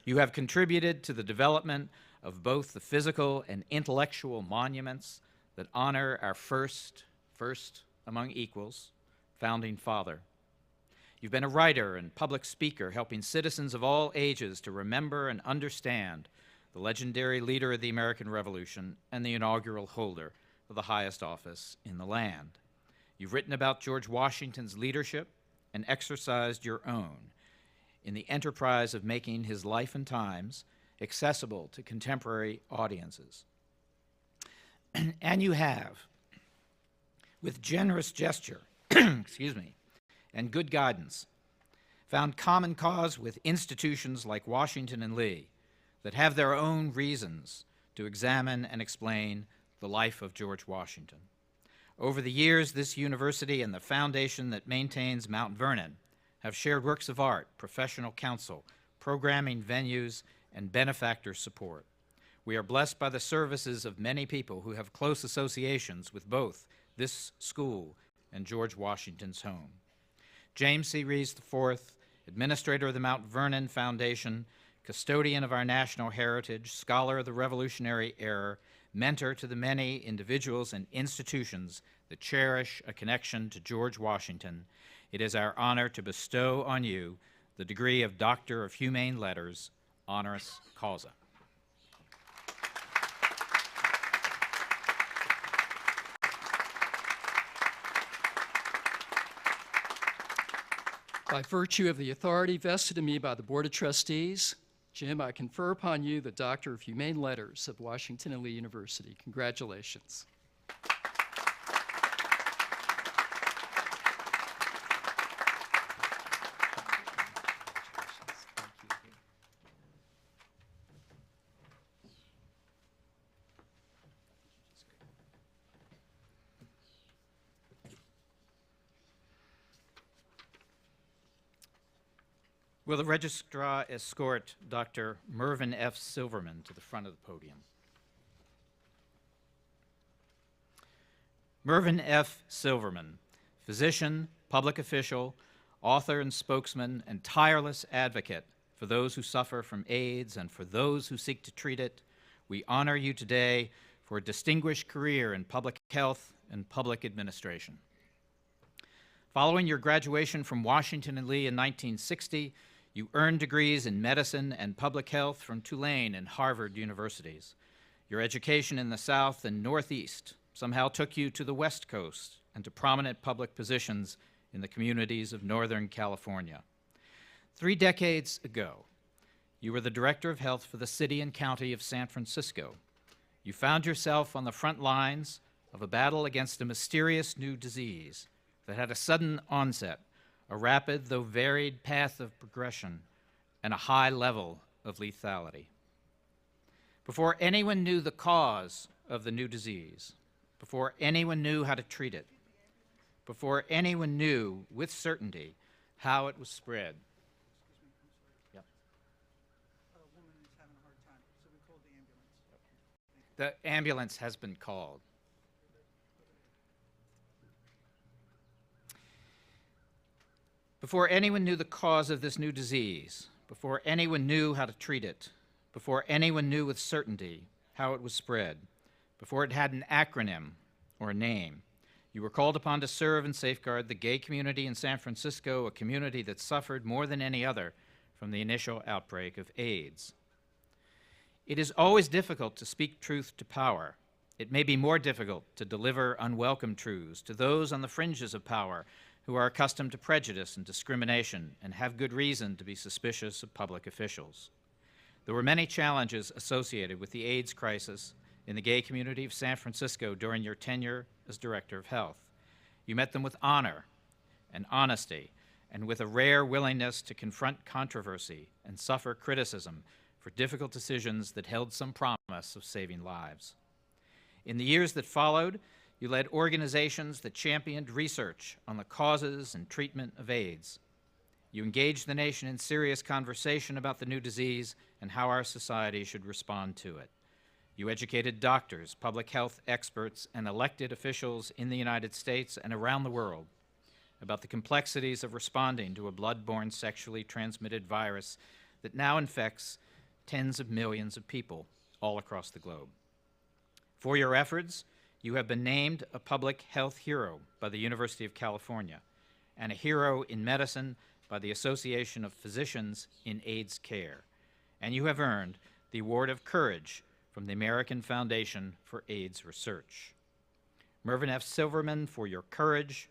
You have contributed to the development of both the physical and intellectual monuments that honor our first among equals, founding father. You've been a writer and public speaker, helping citizens of all ages to remember and understand the legendary leader of the American Revolution and the inaugural holder of the highest office in the land. You've written about George Washington's leadership and exercised your own in the enterprise of making his life and times accessible to contemporary audiences. And you have, with generous gesture, and good guidance, found common cause with institutions like Washington and Lee that have their own reasons to examine and explain the life of George Washington. Over the years, this university and the foundation that maintains Mount Vernon have shared works of art, professional counsel, programming venues, and benefactor support. We are blessed by the services of many people who have close associations with both this school and George Washington's home. James C. Reese IV, administrator of the Mount Vernon Foundation, custodian of our national heritage, scholar of the Revolutionary era, mentor to the many individuals and institutions that cherish a connection to George Washington, it is our honor to bestow on you the degree of Doctor of Humane Letters, honoris causa. By virtue of the authority vested in me by the Board of Trustees, Jim, I confer upon you the Doctor of Humane Letters of Washington and Lee University. Congratulations. Will the registrar escort Dr. Mervyn F. Silverman to the front of the podium? Mervyn F. Silverman, physician, public official, author and spokesman, and tireless advocate for those who suffer from AIDS and for those who seek to treat it, we honor you today for a distinguished career in public health and public administration. Following your graduation from Washington and Lee in 1960, you earned degrees in medicine and public health from Tulane and Harvard universities. Your education in the South and Northeast somehow took you to the West Coast and to prominent public positions in the communities of Northern California. 3 decades ago, you were the Director of Health for the city and county of San Francisco. You found yourself on the front lines of a battle against a mysterious new disease that had a sudden onset, a rapid though varied path of progression, and a high level of lethality. Before anyone knew the cause of the new disease, before anyone knew how to treat it, before anyone knew with certainty how it was spread. Yep. A woman is having The ambulance has been called. Before anyone knew the cause of this new disease, before anyone knew how to treat it, before anyone knew with certainty how it was spread, before it had an acronym or a name, you were called upon to serve and safeguard the gay community in San Francisco, a community that suffered more than any other from the initial outbreak of AIDS. It is always difficult to speak truth to power. It may be more difficult to deliver unwelcome truths to those on the fringes of power who are accustomed to prejudice and discrimination and have good reason to be suspicious of public officials. There were many challenges associated with the AIDS crisis in the gay community of San Francisco during your tenure as Director of Health. You met them with honor and honesty and with a rare willingness to confront controversy and suffer criticism for difficult decisions that held some promise of saving lives. In the years that followed, you led organizations that championed research on the causes and treatment of AIDS. You engaged the nation in serious conversation about the new disease and how our society should respond to it. You educated doctors, public health experts, and elected officials in the United States and around the world about the complexities of responding to a blood-borne sexually transmitted virus that now infects tens of millions of people all across the globe. For your efforts, you have been named a public health hero by the University of California and a hero in medicine by the Association of Physicians in AIDS Care. And you have earned the Award of Courage from the American Foundation for AIDS Research. Mervyn F. Silverman, for your courage,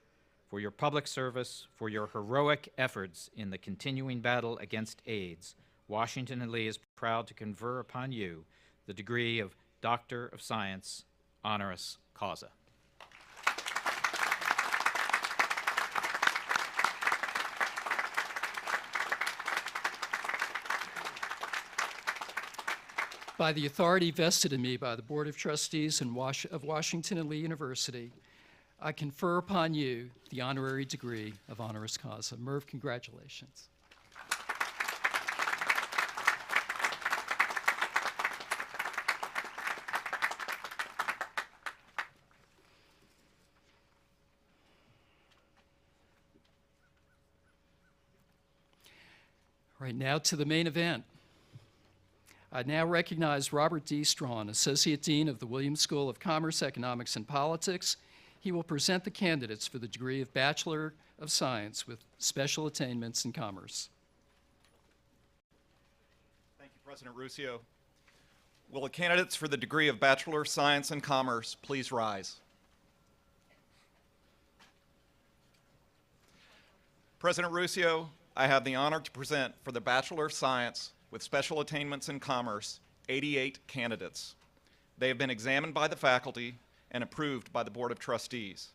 for your public service, for your heroic efforts in the continuing battle against AIDS, Washington and Lee is proud to confer upon you the degree of Doctor of Science, honoris causa. By the authority vested in me by the Board of Trustees of Washington and Lee University, I confer upon you the honorary degree of honoris causa. Merv, congratulations. All right, now to the main event. I now recognize Robert D. Strawn, Associate Dean of the Williams School of Commerce, Economics, and Politics. He will present the candidates for the degree of Bachelor of Science with special attainments in commerce. Thank you, President Ruscio. Will the candidates for the degree of Bachelor of Science in Commerce please rise? President Ruscio, I have the honor to present for the Bachelor of Science with special attainments in commerce, 88 candidates. They have been examined by the faculty and approved by the Board of Trustees.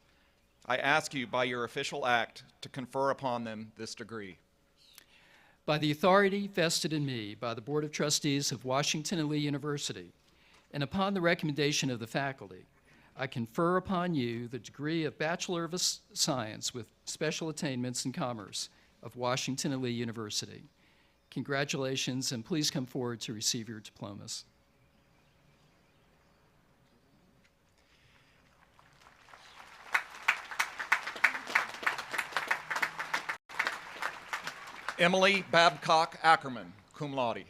I ask you by your official act to confer upon them this degree. By the authority vested in me by the Board of Trustees of Washington and Lee University, and upon the recommendation of the faculty, I confer upon you the degree of Bachelor of Science with special attainments in commerce of Washington and Lee University. Congratulations, and please come forward to receive your diplomas. Emily Babcock Ackerman, cum laude.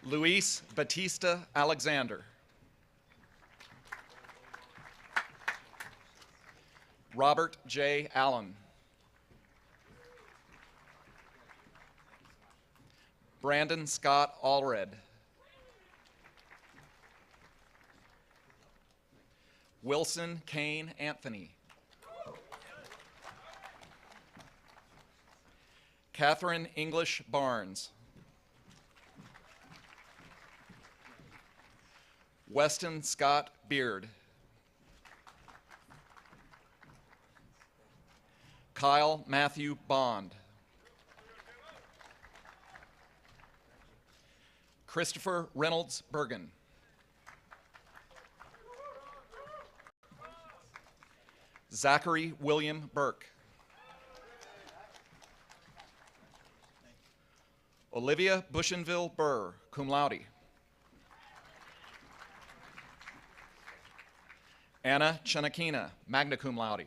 Luis Batista Alexander. Robert J. Allen. Brandon Scott Allred. Wilson Kane Anthony. Catherine English Barnes. Weston Scott Beard. Kyle Matthew Bond. Christopher Reynolds Bergen. Zachary William Burke. Olivia Bushenville Burr, cum laude. Anna Chanakina, magna cum laude.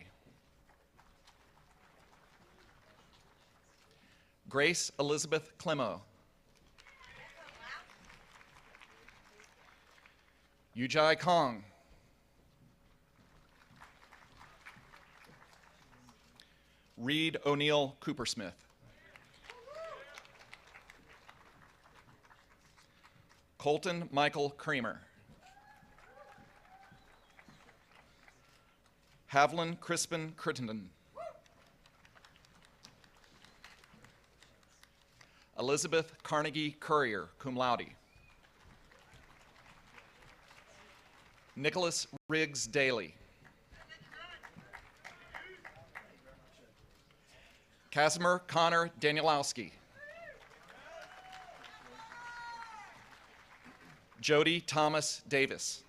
Grace Elizabeth Clemo. Yujai Kong. Reed O'Neill Coopersmith. Colton Michael Kramer. Havlin Crispin Crittenden. Elizabeth Carnegie Currier, cum laude. Nicholas Riggs Daly. Casimir Connor Danielowski. Jody Thomas Davis.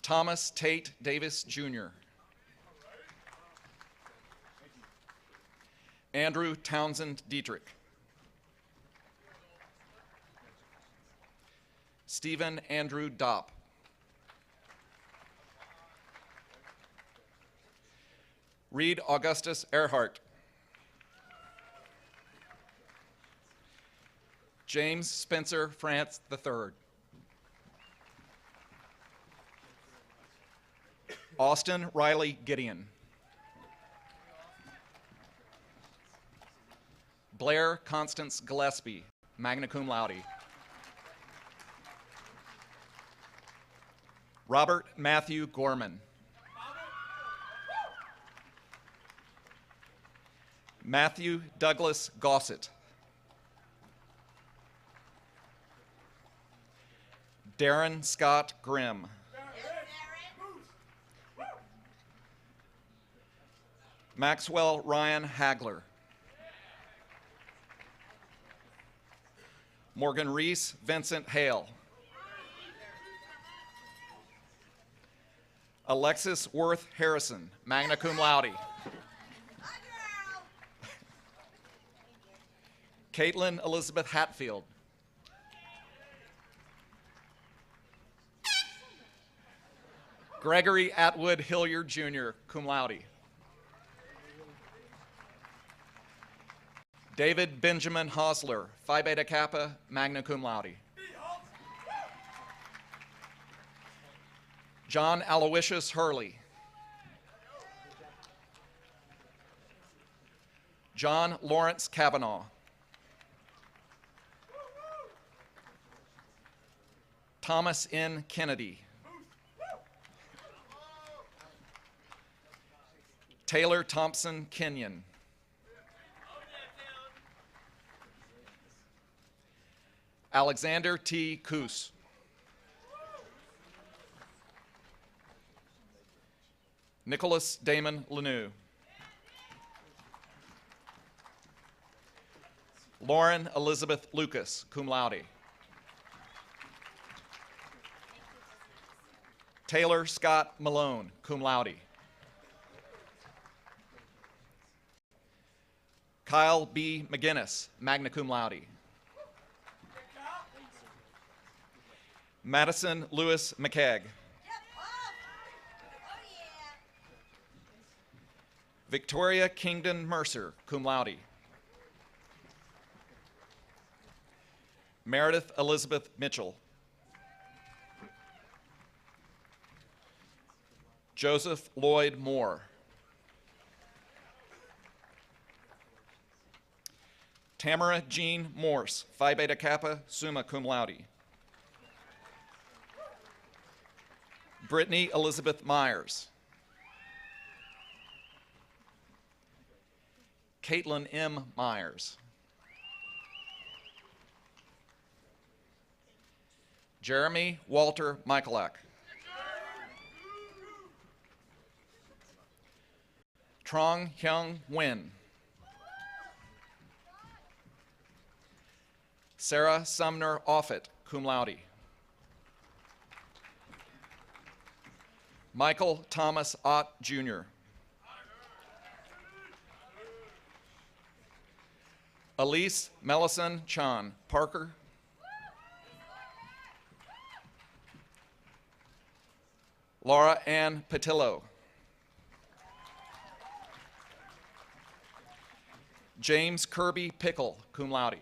Thomas Tate Davis, Jr. Andrew Townsend Dietrich. Stephen Andrew Dopp. Reed Augustus Earhart. James Spencer France III. Austin Riley Gideon. Blair Constance Gillespie, magna cum laude. Robert Matthew Gorman. Matthew Douglas Gossett. Darren Scott Grimm. Maxwell Ryan Hagler. Morgan Reese Vincent Hale. Alexis Worth Harrison, magna cum laude. Caitlin Elizabeth Hatfield. Gregory Atwood Hilliard, Jr., cum laude. David Benjamin Hosler, Phi Beta Kappa, magna cum laude. John Aloysius Hurley. John Lawrence Kavanaugh. Thomas N. Kennedy. Taylor Thompson Kenyon. Alexander T. Coos. Nicholas Damon Lanou. Lauren Elizabeth Lucas, cum laude. Taylor Scott Malone, cum laude. Kyle B. McGinnis, magna cum laude. Madison Lewis McKegg. Victoria Kingdon Mercer, cum laude. Meredith Elizabeth Mitchell. Joseph Lloyd Moore. Tamara Jean Morse, Phi Beta Kappa, summa cum laude. Brittany Elizabeth Myers. Caitlin M. Myers. Jeremy Walter Michalak. Trong Hyung Nguyen. Sarah Sumner Offit, cum laude. Michael Thomas Ott, Jr. Elise Mellison Chan Parker. Laura Ann Patillo. James Kirby Pickle, cum laude.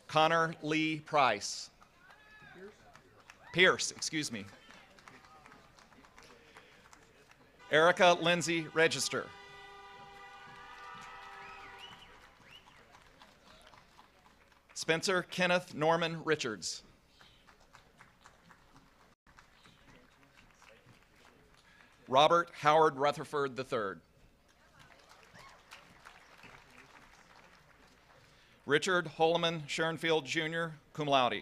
Connor Lee Price. Pierce, excuse me. Erica Lindsay Register. Spencer Kenneth Norman Richards. Robert Howard Rutherford III. Richard Holloman Schoenfield Jr., cum laude.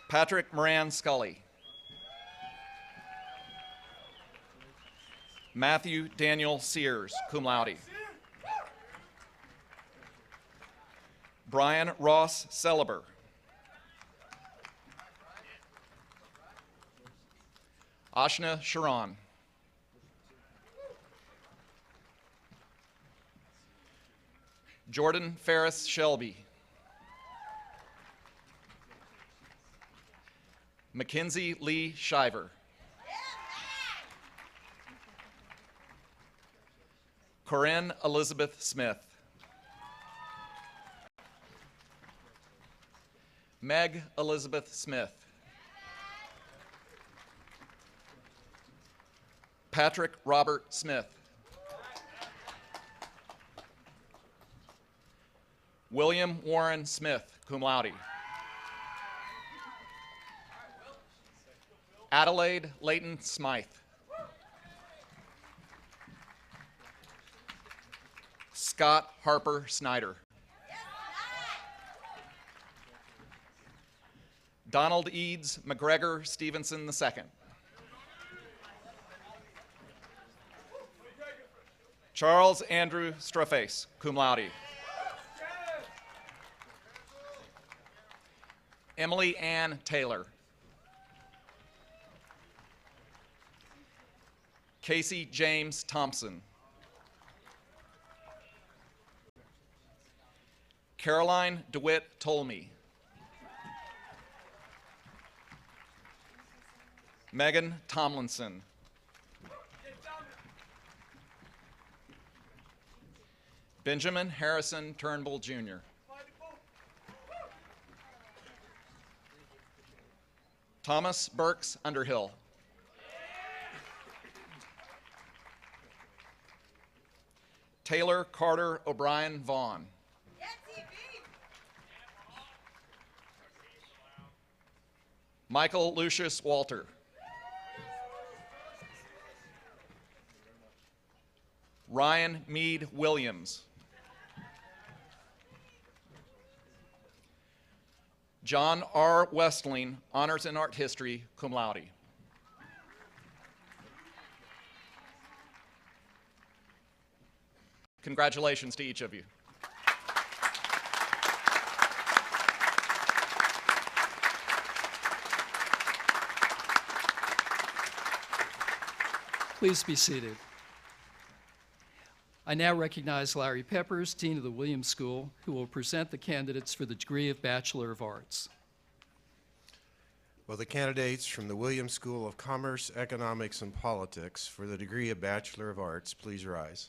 Patrick Moran Scully. Matthew Daniel Sears, cum laude. Brian Ross Celeber. Ashna Sharon. Jordan Ferris Shelby. Mackenzie Lee Shiver. Corinne Elizabeth Smith. Meg Elizabeth Smith. Patrick Robert Smith. William Warren Smith, cum laude. Adelaide Layton Smythe. Scott Harper Snyder. Donald Eads McGregor Stevenson II. Charles Andrew Straface, cum laude. Emily Ann Taylor. Casey James Thompson. Caroline DeWitt Tolmie. Megan Tomlinson. Benjamin Harrison Turnbull Jr. Thomas Burks Underhill. Taylor Carter O'Brien Vaughn. Michael Lucius Walter. Ryan Mead Williams. John R. Westling, Honors in Art History, cum laude. Congratulations to each of you. Please be seated. I now recognize Larry Peppers, Dean of the Williams School, who will present the candidates for the degree of Bachelor of Arts. Will the candidates from the Williams School of Commerce, Economics, and Politics for the degree of Bachelor of Arts please rise?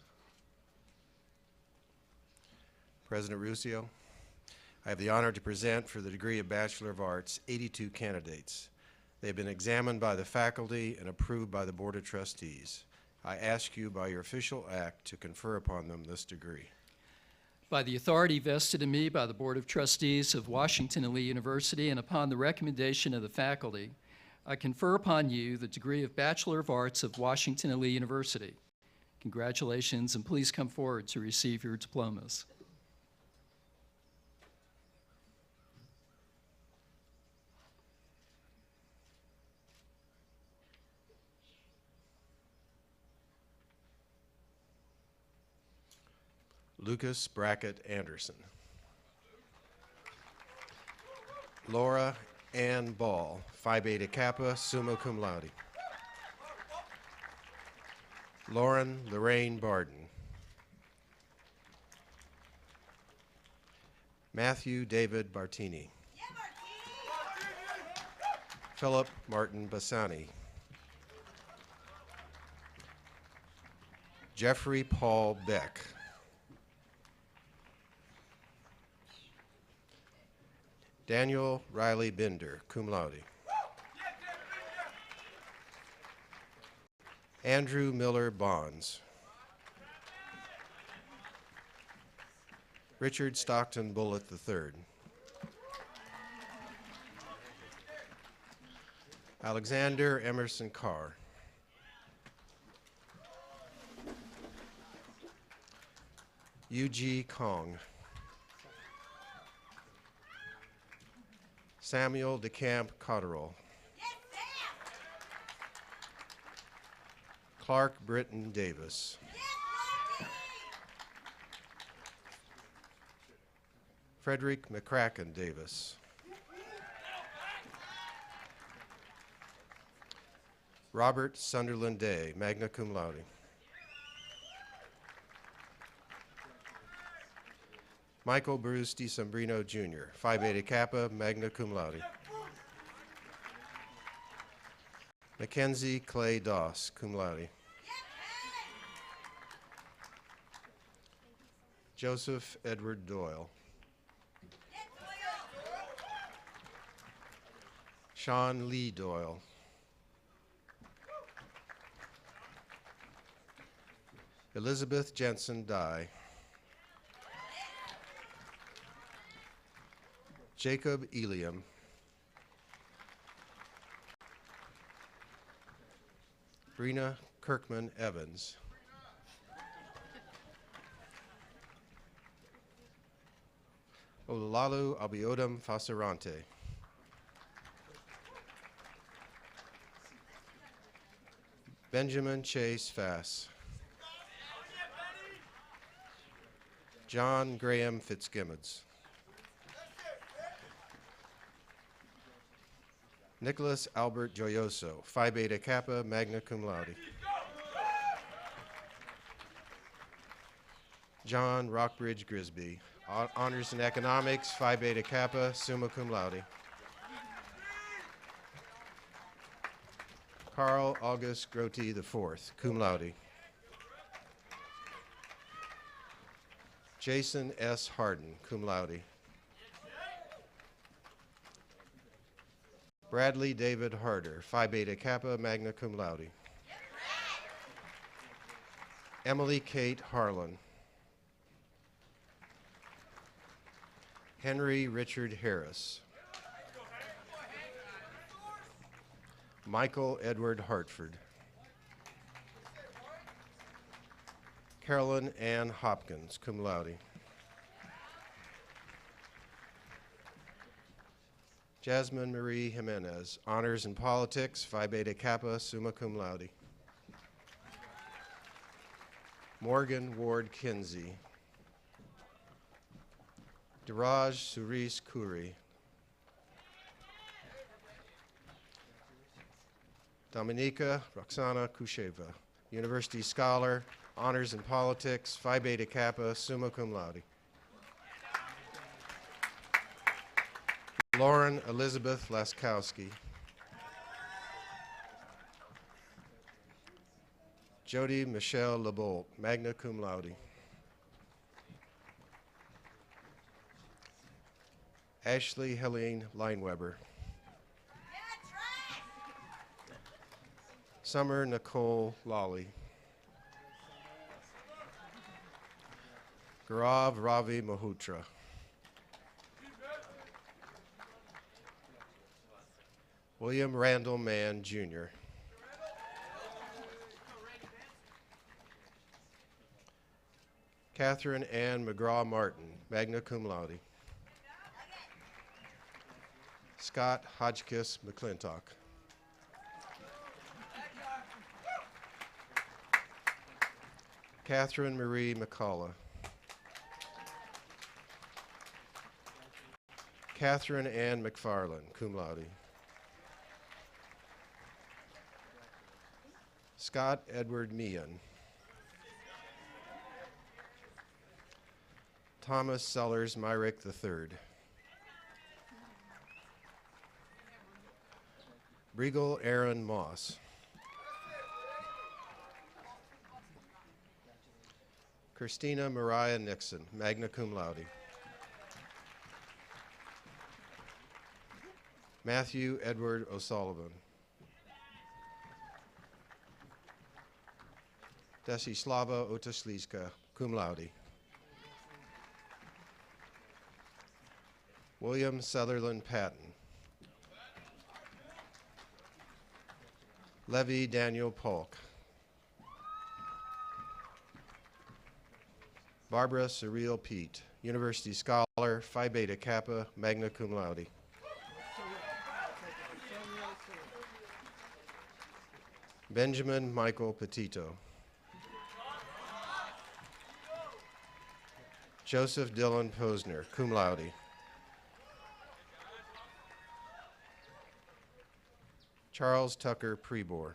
President Ruscio, I have the honor to present for the degree of Bachelor of Arts 82 candidates. They have been examined by the faculty and approved by the Board of Trustees. I ask you by your official act to confer upon them this degree. By the authority vested in me by the Board of Trustees of Washington and Lee University and upon the recommendation of the faculty, I confer upon you the degree of Bachelor of Arts of Washington and Lee University. Congratulations, and please come forward to receive your diplomas. Lucas Brackett Anderson. Laura Ann Ball, Phi Beta Kappa, summa cum laude. Lauren Lorraine Barden. Matthew David Bartini. Philip Martin Bassani. Jeffrey Paul Beck. Daniel Riley Bender, cum laude. Andrew Miller Bonds. Richard Stockton Bullitt III. Alexander Emerson Carr. Yu-Ji Kong. Samuel DeCamp Cotterill. Clark Britton Davis. Frederick McCracken Davis. Robert Sunderland Day, magna cum laude. Michael Bruce DiSombrino Jr., Phi Beta Kappa, magna cum laude. Mackenzie Clay Doss, cum laude. Joseph Edward Doyle. Sean Lee Doyle. Elizabeth Jensen Dye. Jacob Eliam. Brina Kirkman Evans. Olalalu Abiodun Fasarante. Benjamin Chase Fass. John Graham Fitzgibbons. Nicholas Albert Joyoso, Phi Beta Kappa, magna cum laude. John Rockbridge Grisby, honors in economics, Phi Beta Kappa, summa cum laude. Carl August Grote IV, cum laude. Jason S. Harden, cum laude. Bradley David Harder, Phi Beta Kappa, magna cum laude. Emily Kate Harlan. Henry Richard Harris. Michael Edward Hartford. Carolyn Ann Hopkins, cum laude. Jasmine Marie Jimenez, honors in politics, Phi Beta Kappa, summa cum laude. Morgan Ward Kinsey. Diraj Suris Kuri. Dominika Roxana Kusheva, university scholar, honors in politics, Phi Beta Kappa, summa cum laude. Lauren Elizabeth Laskowski. Jody Michelle LeBolt, magna cum laude. Ashley Helene Lineweber. Summer Nicole Lawley. Gaurav Ravi Mahutra. William Randall Mann, Jr. Catherine Ann McGraw Martin, magna cum laude. Scott Hodgkiss McClintock. Catherine Marie McCullough. Catherine Ann McFarland, cum laude. Scott Edward Meehan. Thomas Sellers Myrick III. Briegel Aaron Moss. Christina Mariah Nixon, magna cum laude. Matthew Edward O'Sullivan. Desislava Otaslizka, cum laude. William Sutherland Patton. Levi Daniel Polk. Barbara Surreal Pete, University Scholar, Phi Beta Kappa, magna cum laude. Benjamin Michael Petito. Joseph Dylan Posner, cum laude. Charles Tucker Prebor.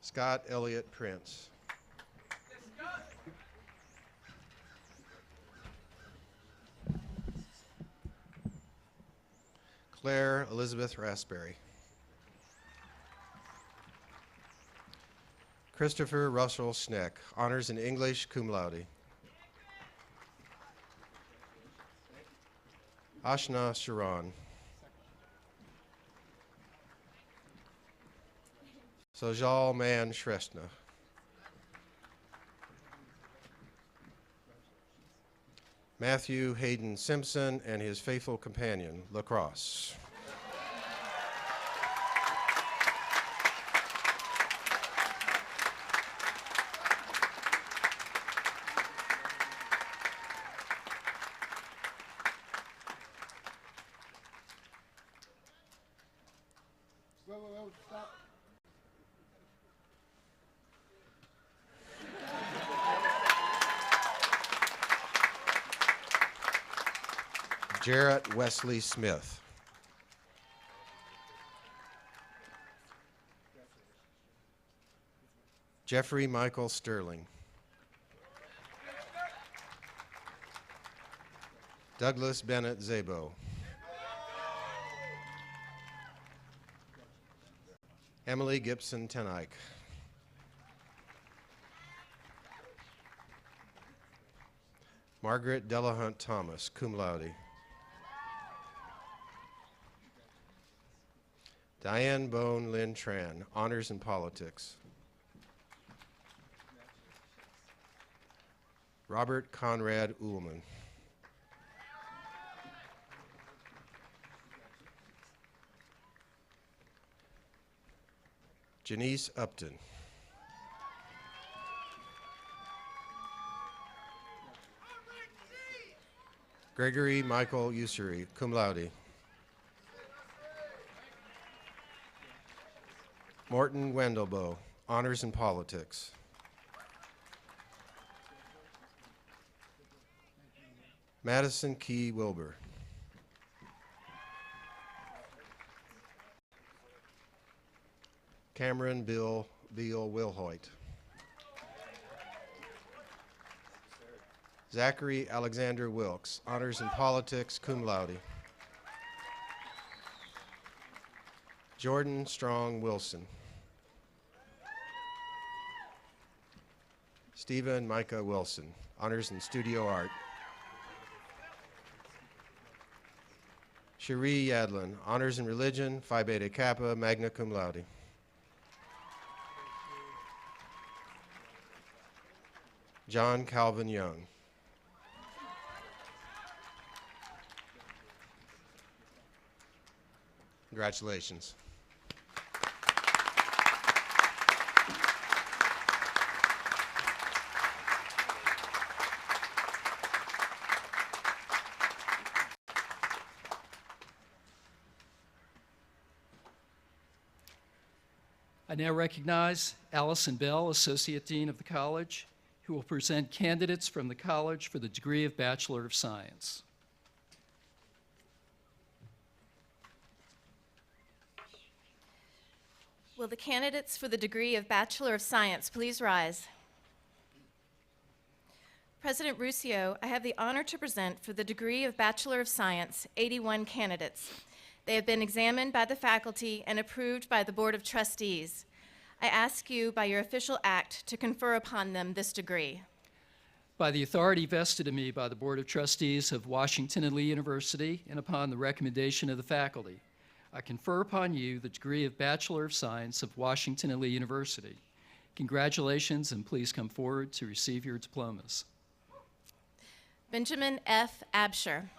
Scott Elliott Prince. Claire Elizabeth Raspberry. Christopher Russell Schneck, honors in English, cum laude. Ashna Sharon. Sojal Man Shrestha. Matthew Hayden Simpson and his faithful companion, Lacrosse. Whoa, stop. Jarrett Wesley Smith. Jeffrey Michael Sterling. Douglas Bennett Zabo. Emily Gibson Tenike. Margaret Delahunt Thomas, cum laude. Diane Bone Lynn Tran, honors in politics. Robert Conrad Ullman. Janice Upton. Gregory Michael Ussery, cum laude. Morton Wendelboe, honors in politics. Madison Key Wilbur. Cameron Bill Wilhoit. Zachary Alexander Wilkes, honors in politics, cum laude. Jordan Strong Wilson. Stephen Micah Wilson, honors in studio art. Cherie Yadlin, honors in religion, Phi Beta Kappa, magna cum laude. John Calvin Young. Congratulations. I now recognize Allison Bell, Associate Dean of the College, who will present candidates from the college for the degree of Bachelor of Science. Will the candidates for the degree of Bachelor of Science please rise? President Ruscio, I have the honor to present for the degree of Bachelor of Science 81 candidates. They have been examined by the faculty and approved by the Board of Trustees. I ask you by your official act to confer upon them this degree. By the authority vested in me by the Board of Trustees of Washington and Lee University and upon the recommendation of the faculty, I confer upon you the degree of Bachelor of Science of Washington and Lee University. Congratulations, and please come forward to receive your diplomas. Benjamin F. Absher.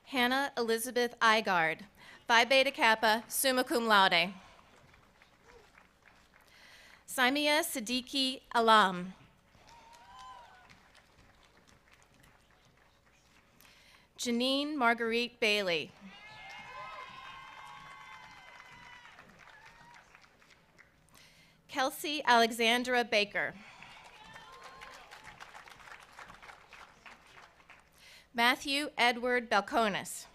Hannah Elizabeth Igard, Phi Beta Kappa, summa cum laude. Simia Siddiqui Alam. Janine Marguerite Bailey. Kelsey Alexandra Baker. Matthew Edward Balcones.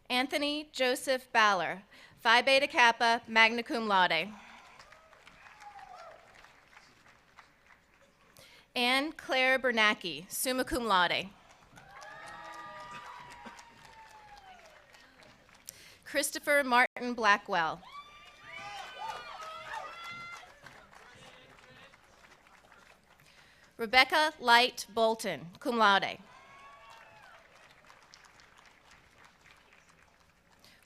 Anthony Joseph Baller, Phi Beta Kappa, magna cum laude. Anne Claire Bernacki, summa cum laude. Christopher Martin Blackwell. Rebecca Light Bolton, cum laude.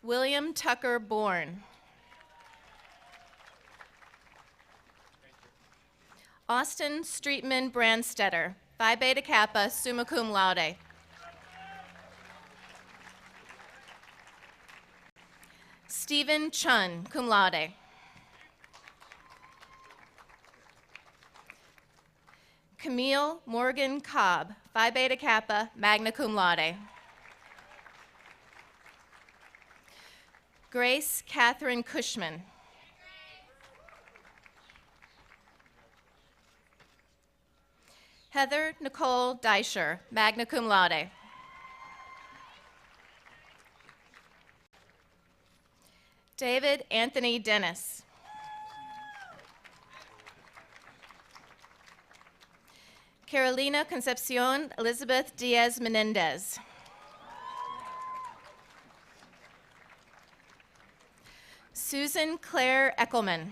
William Tucker Bourne. Austin Streetman Brandstetter, Phi Beta Kappa, summa cum laude. Stephen Chun, cum laude. Camille Morgan Cobb, Phi Beta Kappa, magna cum laude. Grace Catherine Cushman. Heather Nicole Deischer, magna cum laude. David Anthony Dennis. Carolina Concepcion Elizabeth Diaz Menendez. Susan Claire Eckelman.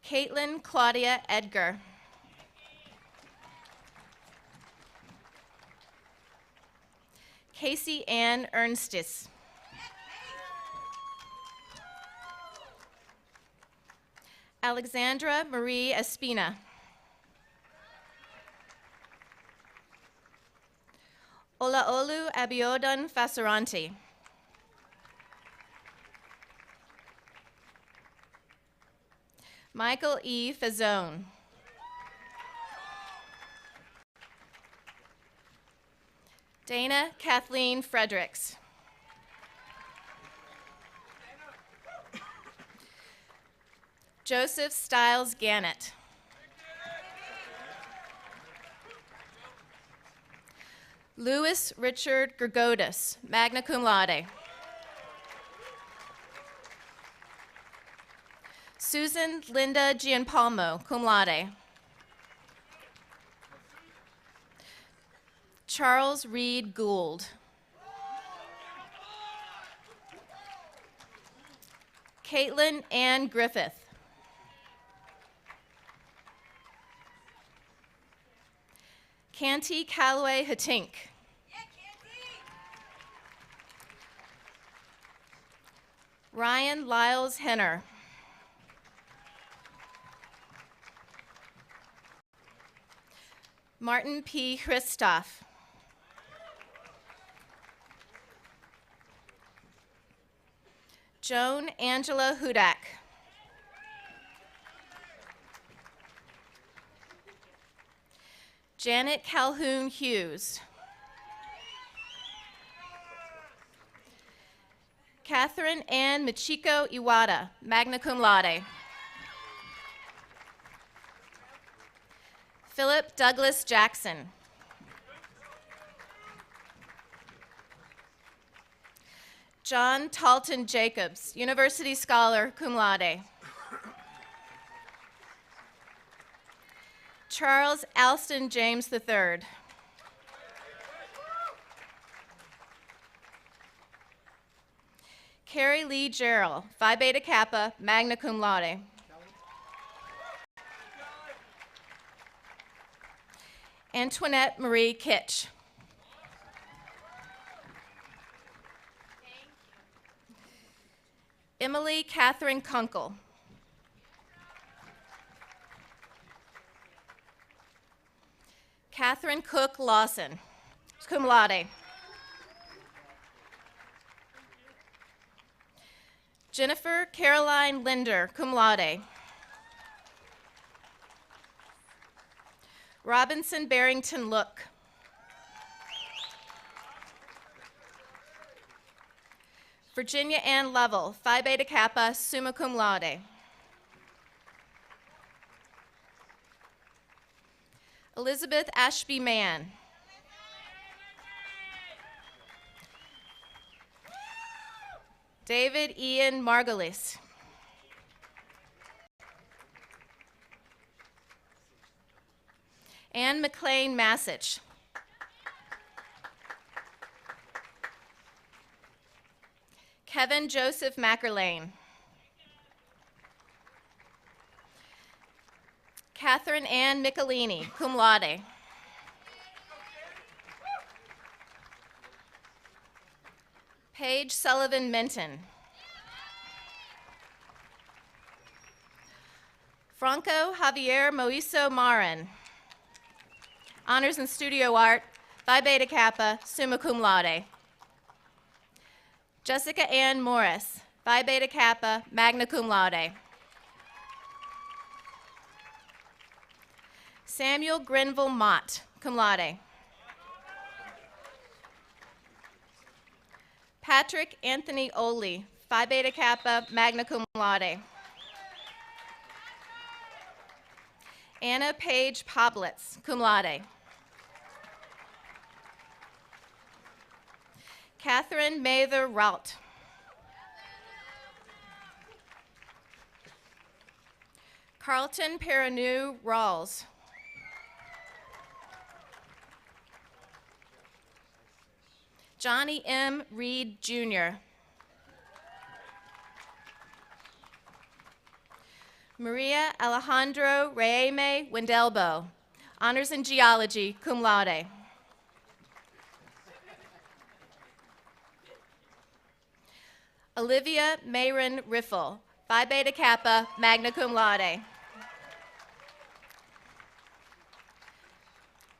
Caitlin Claudia Edgar. Casey Ann Ernstis. Alexandra Marie Espina. Olaolu Abiodun Fasaranti. Michael E. Fazone. Dana Kathleen Fredericks. Joseph Stiles Gannett. Louis Richard Gergodis, magna cum laude. Susan Linda Gianpalmo, cum laude. Charles Reed Gould. Caitlin Ann Griffith. Canty Calloway Hatink. Ryan Lyles Henner. Martin P. Christoff. Joan Angela Hudak. Janet Calhoun Hughes. Catherine Ann Michiko Iwata, magna cum laude. Philip Douglas Jackson. John Talton Jacobs, University Scholar, cum laude. Charles Alston James III. Carrie Lee Gerald, Phi Beta Kappa, magna cum laude. Antoinette Marie Kitch. Emily Catherine Kunkel. Catherine Cook Lawson, cum laude. Jennifer Caroline Linder, cum laude. Robinson Barrington Look. Virginia Ann Lovell, Phi Beta Kappa, summa cum laude. Elizabeth Ashby Mann. David Ian Margulis. Anne McLean Massich. Kevin Joseph Mackerlane. Catherine Ann Michelini, cum laude. Paige Sullivan Minton. Franco Javier Moiso Marin. Honors in Studio Art, Phi Beta Kappa, summa cum laude. Jessica Ann Morris, Phi Beta Kappa, magna cum laude. Samuel Grenville Mott, cum laude. Patrick Anthony Oley, Phi Beta Kappa, magna cum laude. Anna Paige Poblitz, cum laude. Catherine Mather Rout. Carlton Perrineau Rawls. Johnny M. Reed, Jr. Maria Alejandro Reime Wendelbo, honors in geology, cum laude. Olivia Mayron Riffle, Phi Beta Kappa, magna cum laude.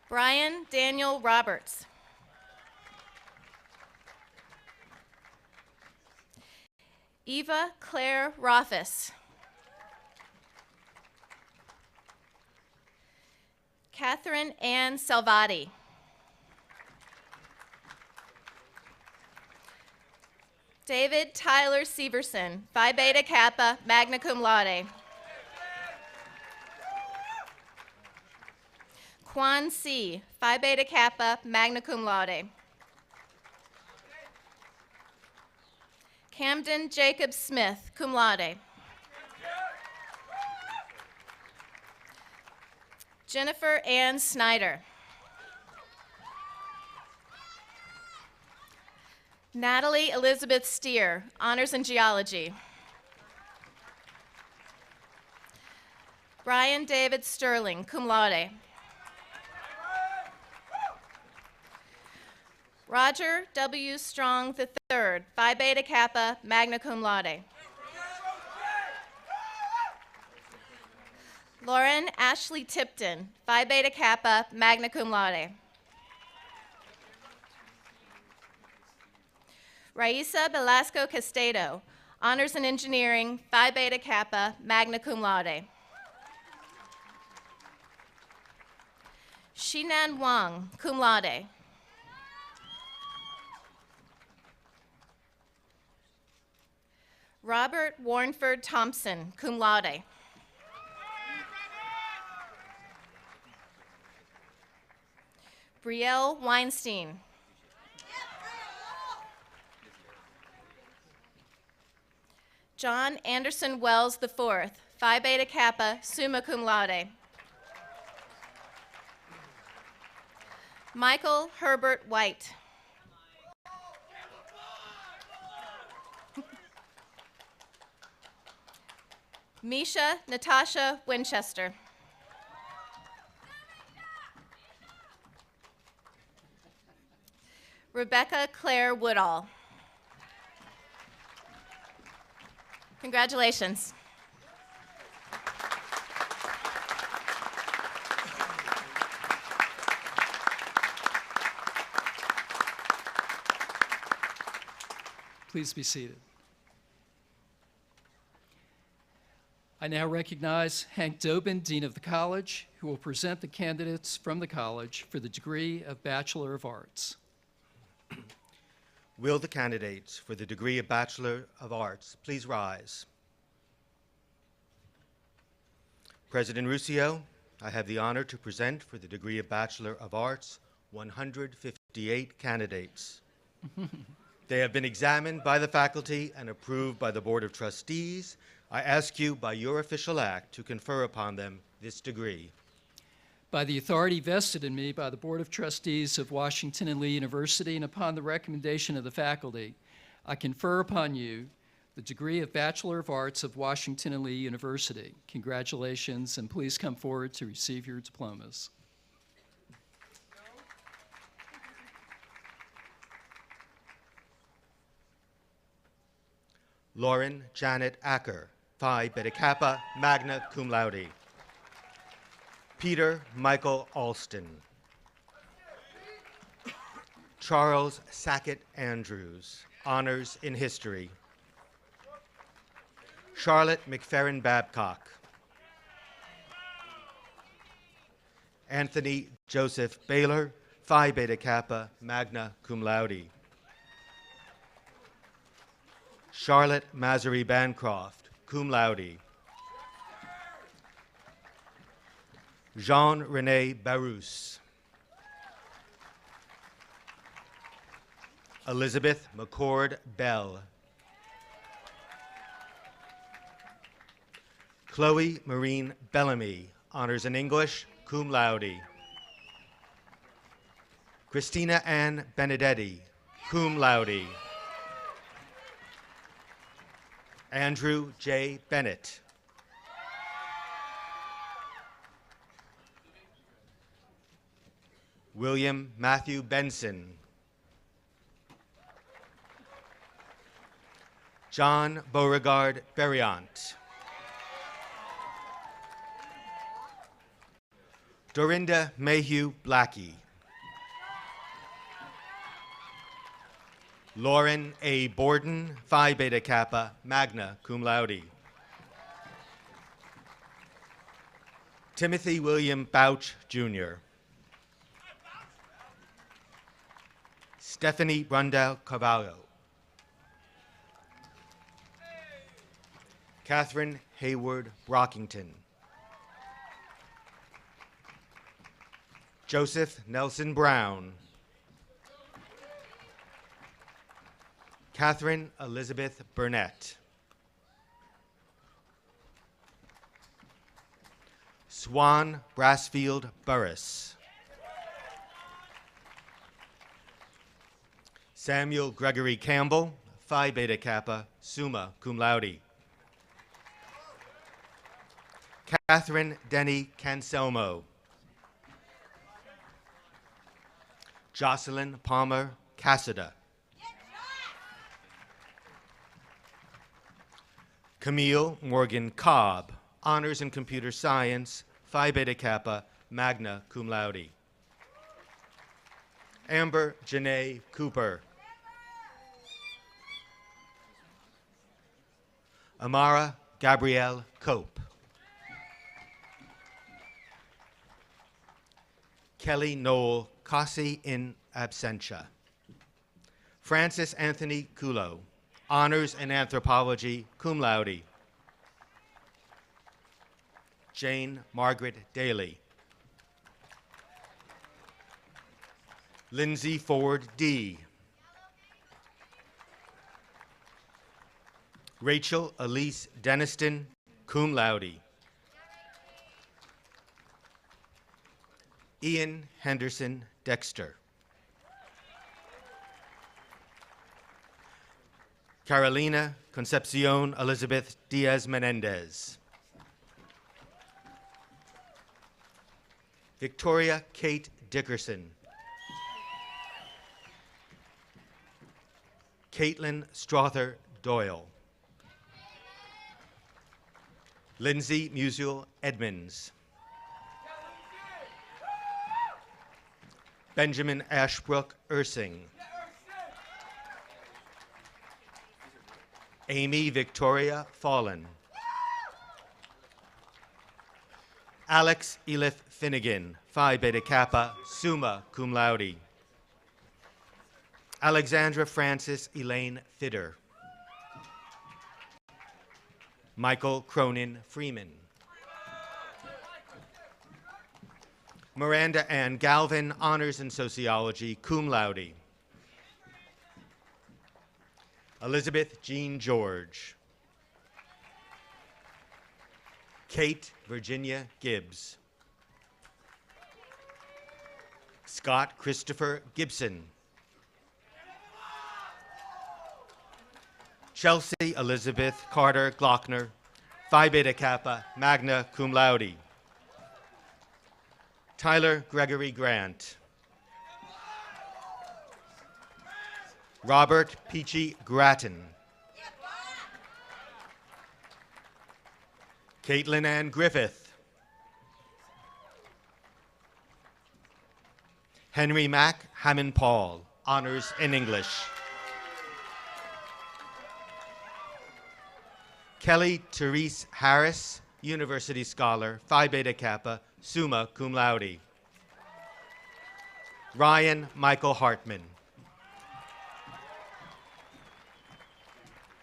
Brian Daniel Roberts. Eva Claire Rothfuss. Catherine Ann Salvati. David Tyler Severson, Phi Beta Kappa, magna cum laude. Quan C., Phi Beta Kappa, magna cum laude. Camden Jacob Smith, cum laude. Jennifer Ann Snyder. Natalie Elizabeth Steer, honors in geology. Brian David Sterling, cum laude. Roger W. Strong III, Phi Beta Kappa, magna cum laude. Lauren Ashley Tipton, Phi Beta Kappa, magna cum laude. Raisa Velasco Castedo, honors in engineering, Phi Beta Kappa, magna cum laude. Shinan Wang, cum laude. Robert Warnford Thompson, cum laude. Brielle Weinstein. John Anderson Wells IV, Phi Beta Kappa, summa cum laude. Michael Herbert White. Misha Natasha Winchester. Rebecca Claire Woodall. Congratulations. Please be seated. I now recognize Hank Dobin, Dean of the College, who will present the candidates from the college for the degree of Bachelor of Arts. Will the candidates for the degree of Bachelor of Arts please rise? President Ruscio, I have the honor to present for the degree of Bachelor of Arts 158 candidates. They have been examined by the faculty and approved by the Board of Trustees. I ask you by your official act to confer upon them this degree. By the authority vested in me by the Board of Trustees of Washington and Lee University and upon the recommendation of the faculty, I confer upon you the degree of Bachelor of Arts of Washington and Lee University. Congratulations, and please come forward to receive your diplomas. Lauren Janet Acker, Phi Beta Kappa, magna cum laude. Peter Michael Alston. Charles Sackett Andrews, honors in history. Charlotte McFerrin Babcock. Anthony Joseph Baylor, Phi Beta Kappa, magna cum laude. Charlotte Masery Bancroft, cum laude. Jean-René Barousse. Elizabeth McCord Bell. Chloe Marine Bellamy, honors in English, cum laude. Christina Ann Benedetti, cum laude. Andrew J. Bennett. William Matthew Benson. John Beauregard Berriant. Dorinda Mayhew Blackie. Lauren A. Borden, Phi Beta Kappa, magna cum laude. Timothy William Bouch, Jr. Stephanie Brundell Carvalho. Catherine Hayward Brockington. Joseph Nelson Brown. Catherine Elizabeth Burnett. Swan Brassfield Burris. Samuel Gregory Campbell, Phi Beta Kappa, summa cum laude. Catherine Denny Canselmo. Jocelyn Palmer Cassida. Camille Morgan Cobb, honors in computer science, Phi Beta Kappa, magna cum laude. Amber Janae Cooper. Amara Gabrielle Cope. Kelly Noel Cossi in absentia. Francis Anthony Culo, honors in anthropology, cum laude. Jane Margaret Daly. Lindsay Ford D. Rachel Elise Deniston, cum laude. Ian Henderson Dexter. Carolina Concepcion Elizabeth Diaz Menendez. Victoria Kate Dickerson. Caitlin Strother Doyle. Lindsay Musial Edmonds. Benjamin Ashbrook Ursing. Amy Victoria Fallen. Alex Elif Finnegan, Phi Beta Kappa, summa cum laude. Alexandra Francis Elaine Fidder. Michael Cronin Freeman. Miranda Ann Galvin, Honors in Sociology, cum laude. Elizabeth Jean George. Kate Virginia Gibbs. Scott Christopher Gibson. Chelsea Elizabeth Carter Glockner, Phi Beta Kappa, magna cum laude. Tyler Gregory Grant. Robert Peachy Grattan. Caitlin Ann Griffith. Henry Mack Hammond Paul, honors in English. Kelly Therese Harris, University Scholar, Phi Beta Kappa, summa cum laude. Ryan Michael Hartman.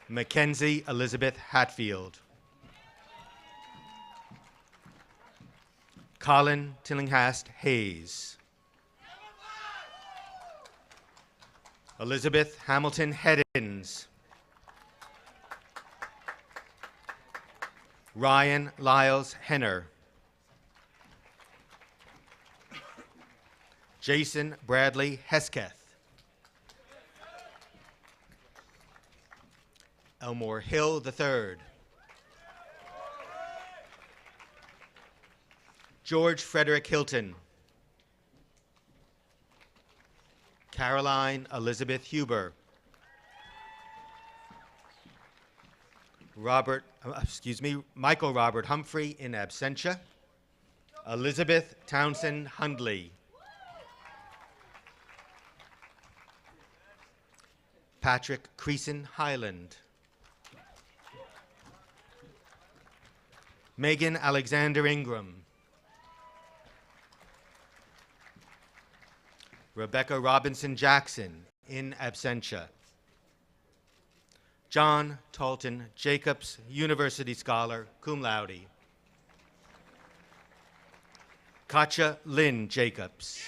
Mackenzie Elizabeth Hatfield. Colin Tillinghast Hayes. Elizabeth Hamilton Heddens. Ryan Lyles Henner. Jason Bradley Hesketh. Elmore Hill III. George Frederick Hilton. Caroline Elizabeth Huber. Michael Robert Humphrey in absentia. Elizabeth Townsend Hundley. Patrick Creason Highland. Megan Alexander Ingram. Rebecca Robinson Jackson in absentia. John Talton Jacobs, University Scholar, cum laude. Katja Lynn Jacobs.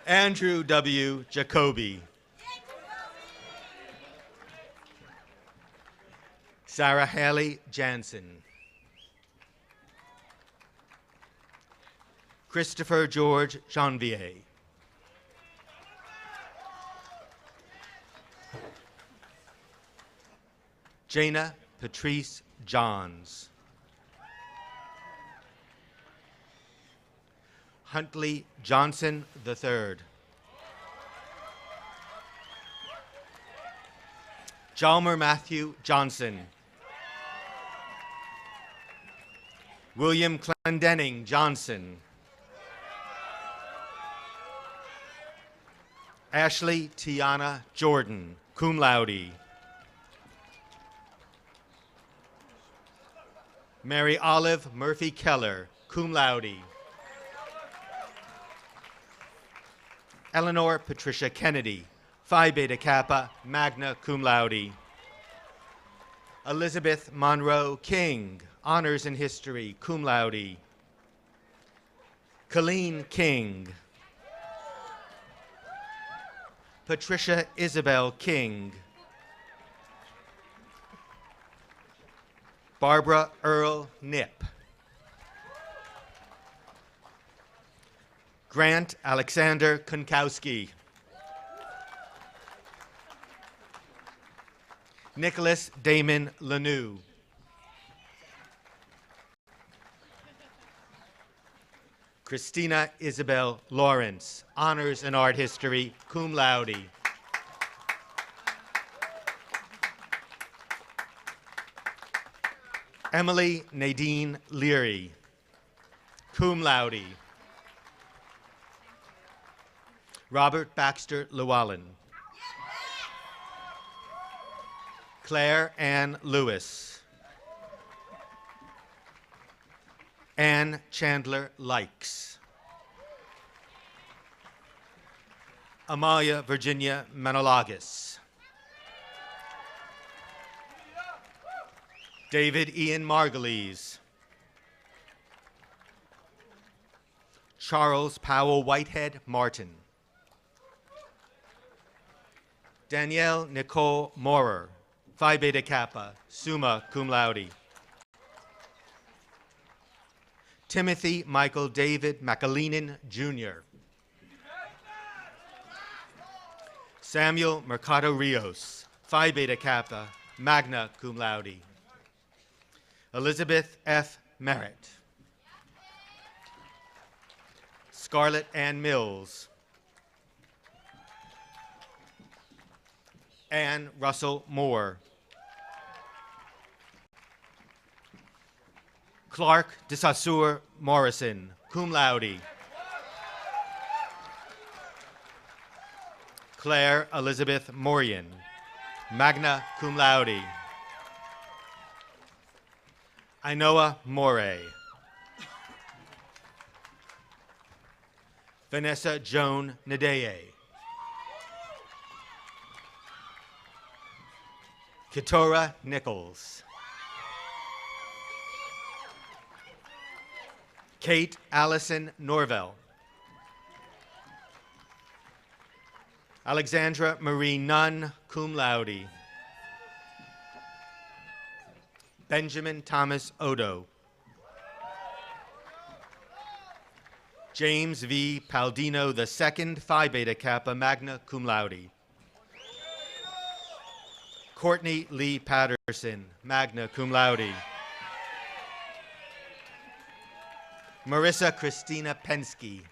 Andrew W. Jacoby. Sarah Haley Jansen. Christopher George Janvier. Jana Patrice Johns. Huntley Johnson III. Jalmer Matthew Johnson. William Clendenning Johnson. Ashley Tiana Jordan, cum laude. Mary Olive Murphy Keller, cum laude. Eleanor Patricia Kennedy, Phi Beta Kappa, magna cum laude. Elizabeth Monroe King, honors in history, cum laude. Colleen King. Patricia Isabel King. Barbara Earl Knipp. Grant Alexander Kunkowski. Nicholas Damon Lanou. Christina Isabel Lawrence, Honors in Art History, cum laude. Emily Nadine Leary, cum laude. Robert Baxter Llewellyn. Claire Ann Lewis. Anne Chandler Likes. Amalia Virginia Menelagas. David Ian Margulies. Charles Powell Whitehead Martin. Danielle Nicole Morer, Phi Beta Kappa, summa cum laude. Timothy Michael David McAleenan, Jr. Samuel Mercado Rios, Phi Beta Kappa, magna cum laude. Elizabeth F. Merritt. Scarlett Ann Mills. Ann Russell Moore. Clark de Saussure Morrison, cum laude. Claire Elizabeth Morian, magna cum laude. Ainoa Moray. Vanessa Joan Nadeye. Keturah Nichols. Kate Allison Norvell. Alexandra Marie Nunn, cum laude. Benjamin Thomas Odo. James V. Paldino II, Phi Beta Kappa, magna cum laude. Courtney Lee Patterson, magna cum laude. Marissa Christina Pensky.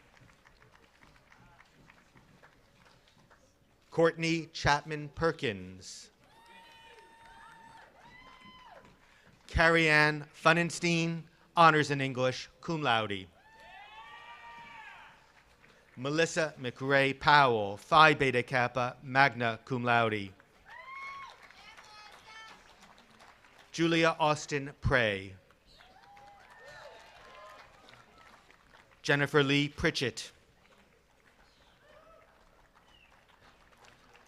Courtney Chapman Perkins. Carrie Ann Funenstein, Honors in English, cum laude. Melissa McRae Powell, Phi Beta Kappa, magna cum laude. Julia Austin Prey. Jennifer Lee Pritchett.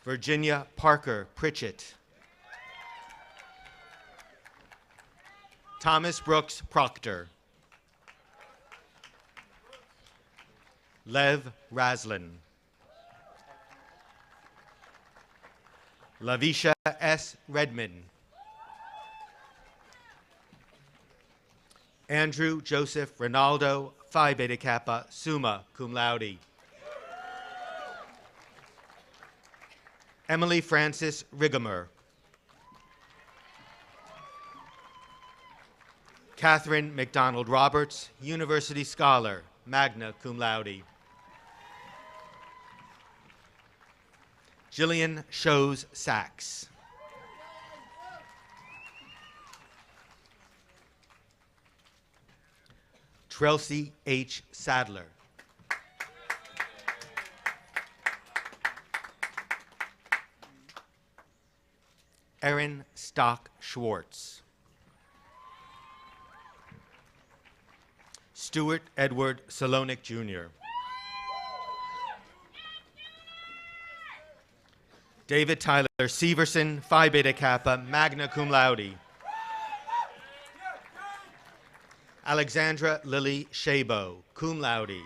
Virginia Parker Pritchett. Thomas Brooks Proctor. Lev Raslin. Lavisha S. Redmond. Andrew Joseph Ronaldo, Phi Beta Kappa, summa cum laude. Emily Frances Rigamer. Catherine McDonald Roberts, University Scholar, magna cum laude. Jillian Shows Sachs. Trelsey H. Sadler. Erin Stock Schwartz. Stuart Edward Salonik, Jr. David Tyler Severson, Phi Beta Kappa, magna cum laude. Alexandra Lily Shabo, cum laude.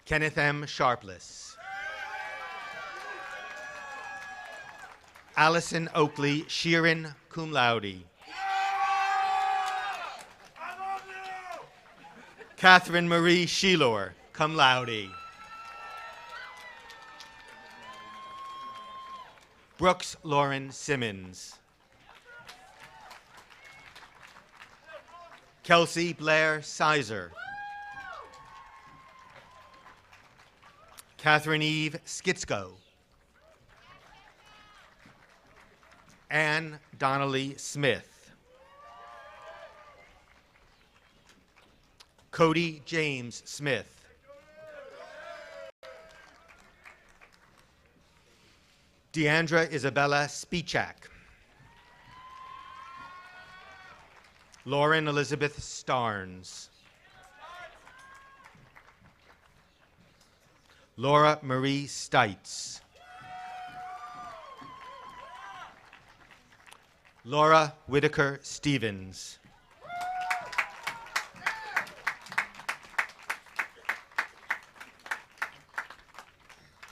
Kenneth M. Sharpless. Allison Oakley Sheeran, cum laude. Catherine Marie Sheelor, cum laude. Brooks Lauren Simmons. Kelsey Blair Sizer. Catherine Eve Skitsko. Anne Donnelly Smith. Cody James Smith. Deandra Isabella Spichak. Lauren Elizabeth Starnes. Laura Marie Stites. Laura Whitaker Stevens.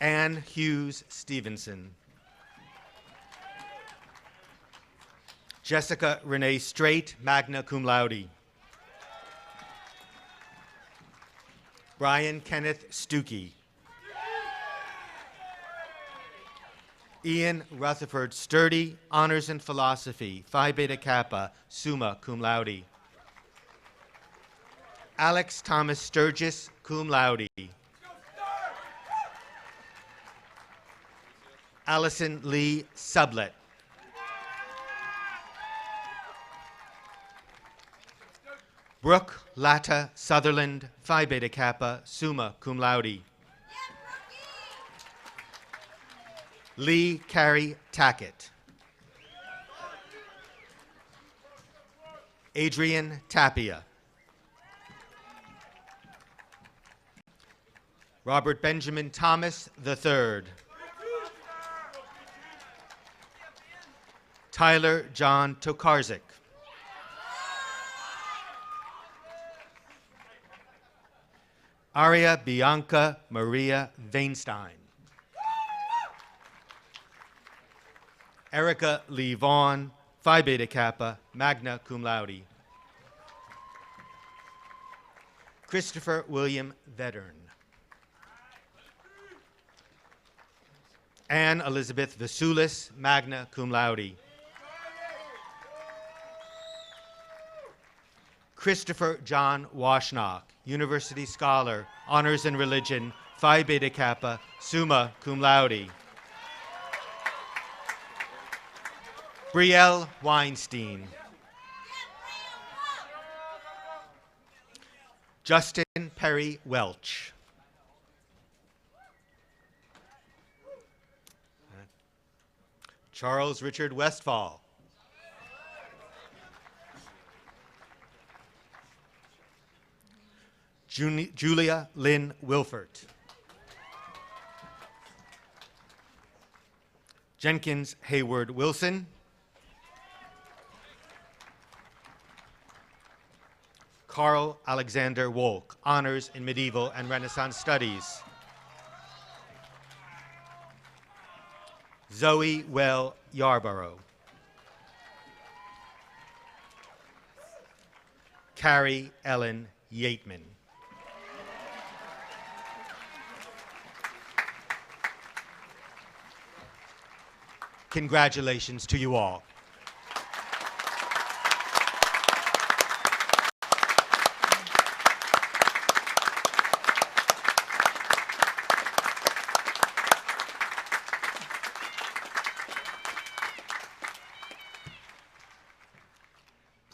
Anne Hughes Stevenson. Jessica Renee Straight, magna cum laude. Brian Kenneth Stuckey. Ian Rutherford Sturdy, honors in philosophy, Phi Beta Kappa, summa cum laude. Alex Thomas Sturgis, cum laude. Allison Lee Sublet. Brooke Latta Sutherland, Phi Beta Kappa, summa cum laude. Lee Carey Tackett. Adrian Tapia. Robert Benjamin Thomas III. Tyler John Tokarczyk. Aria Bianca Maria Weinstein. Erica Lee Vaughn, Phi Beta Kappa, magna cum laude. Christopher William Vedern. Anne Elizabeth Vasulis, magna cum laude. Christopher John Washnock, University Scholar, Honors in Religion, Phi Beta Kappa, summa cum laude. Brielle Weinstein. Justin Perry Welch. Charles Richard Westfall. Julia Lynn Wilfert. Jenkins Hayward Wilson. Carl Alexander Wolk, honors in medieval and Renaissance studies. Zoe Well Yarborough. Carrie Ellen Yateman. Congratulations to you all.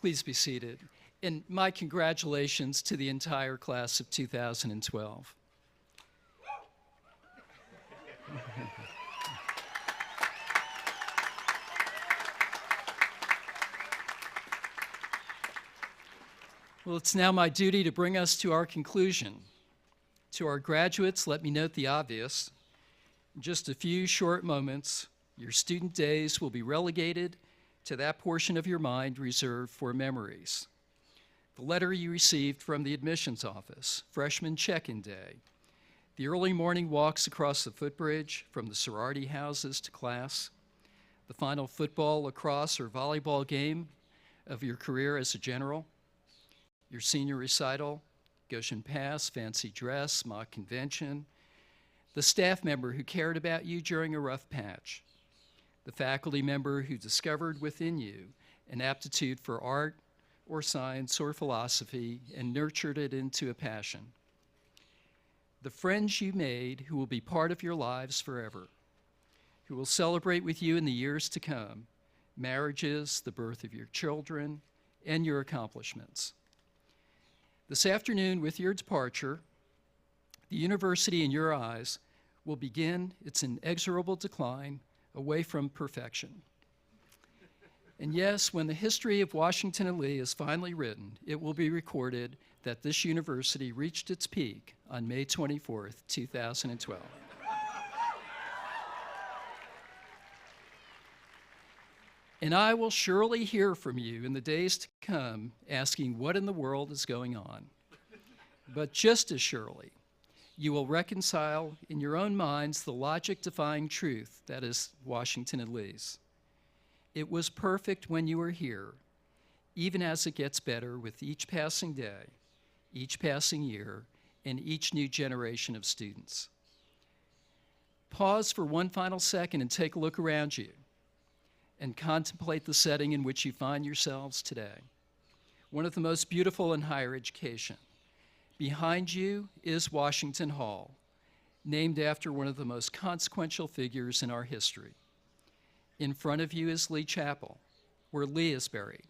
Please be seated. And my congratulations to the entire class of 2012. Well, it's now my duty to bring us to our conclusion. To our graduates, let me note the obvious. In just a few short moments, your student days will be relegated to that portion of your mind reserved for memories. The letter you received from the admissions office, freshman check-in day, the early morning walks across the footbridge from the sorority houses to class, the final football, lacrosse, or volleyball game of your career as a general, your senior recital, Goshen Pass, fancy dress, mock convention, the staff member who cared about you during a rough patch, the faculty member who discovered within you an aptitude for art or science or philosophy and nurtured it into a passion, the friends you made who will be part of your lives forever, who will celebrate with you in the years to come, marriages, the birth of your children, and your accomplishments. This afternoon, with your departure, the university in your eyes will begin its inexorable decline away from perfection. And yes, when the history of Washington and Lee is finally written, it will be recorded that this university reached its peak on May 24th, 2012. And I will surely hear from you in the days to come asking what in the world is going on. But just as surely, you will reconcile in your own minds the logic-defying truth that is Washington and Lee's. It was perfect when you were here, even as it gets better with each passing day, each passing year, and each new generation of students. Pause for one final second and take a look around you and contemplate the setting in which you find yourselves today, one of the most beautiful in higher education. Behind you is Washington Hall, named after one of the most consequential figures in our history. In front of you is Lee Chapel, where Lee is buried,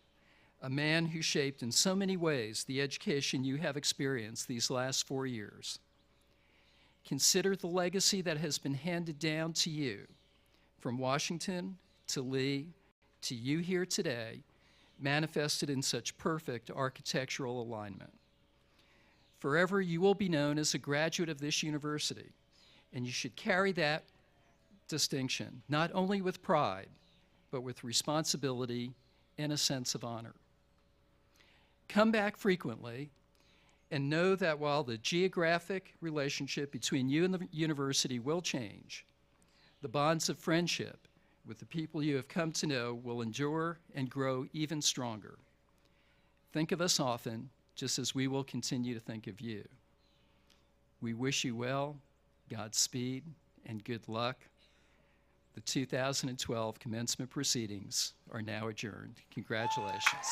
a man who shaped in so many ways the education you have experienced these last 4 years. Consider the legacy that has been handed down to you, from Washington to Lee to you here today, manifested in such perfect architectural alignment. Forever you will be known as a graduate of this university, and you should carry that distinction, not only with pride, but with responsibility and a sense of honor. Come back frequently and know that while the geographic relationship between you and the university will change, the bonds of friendship with the people you have come to know will endure and grow even stronger. Think of us often, just as we will continue to think of you. We wish you well, Godspeed, and good luck. The 2012 commencement proceedings are now adjourned. Congratulations.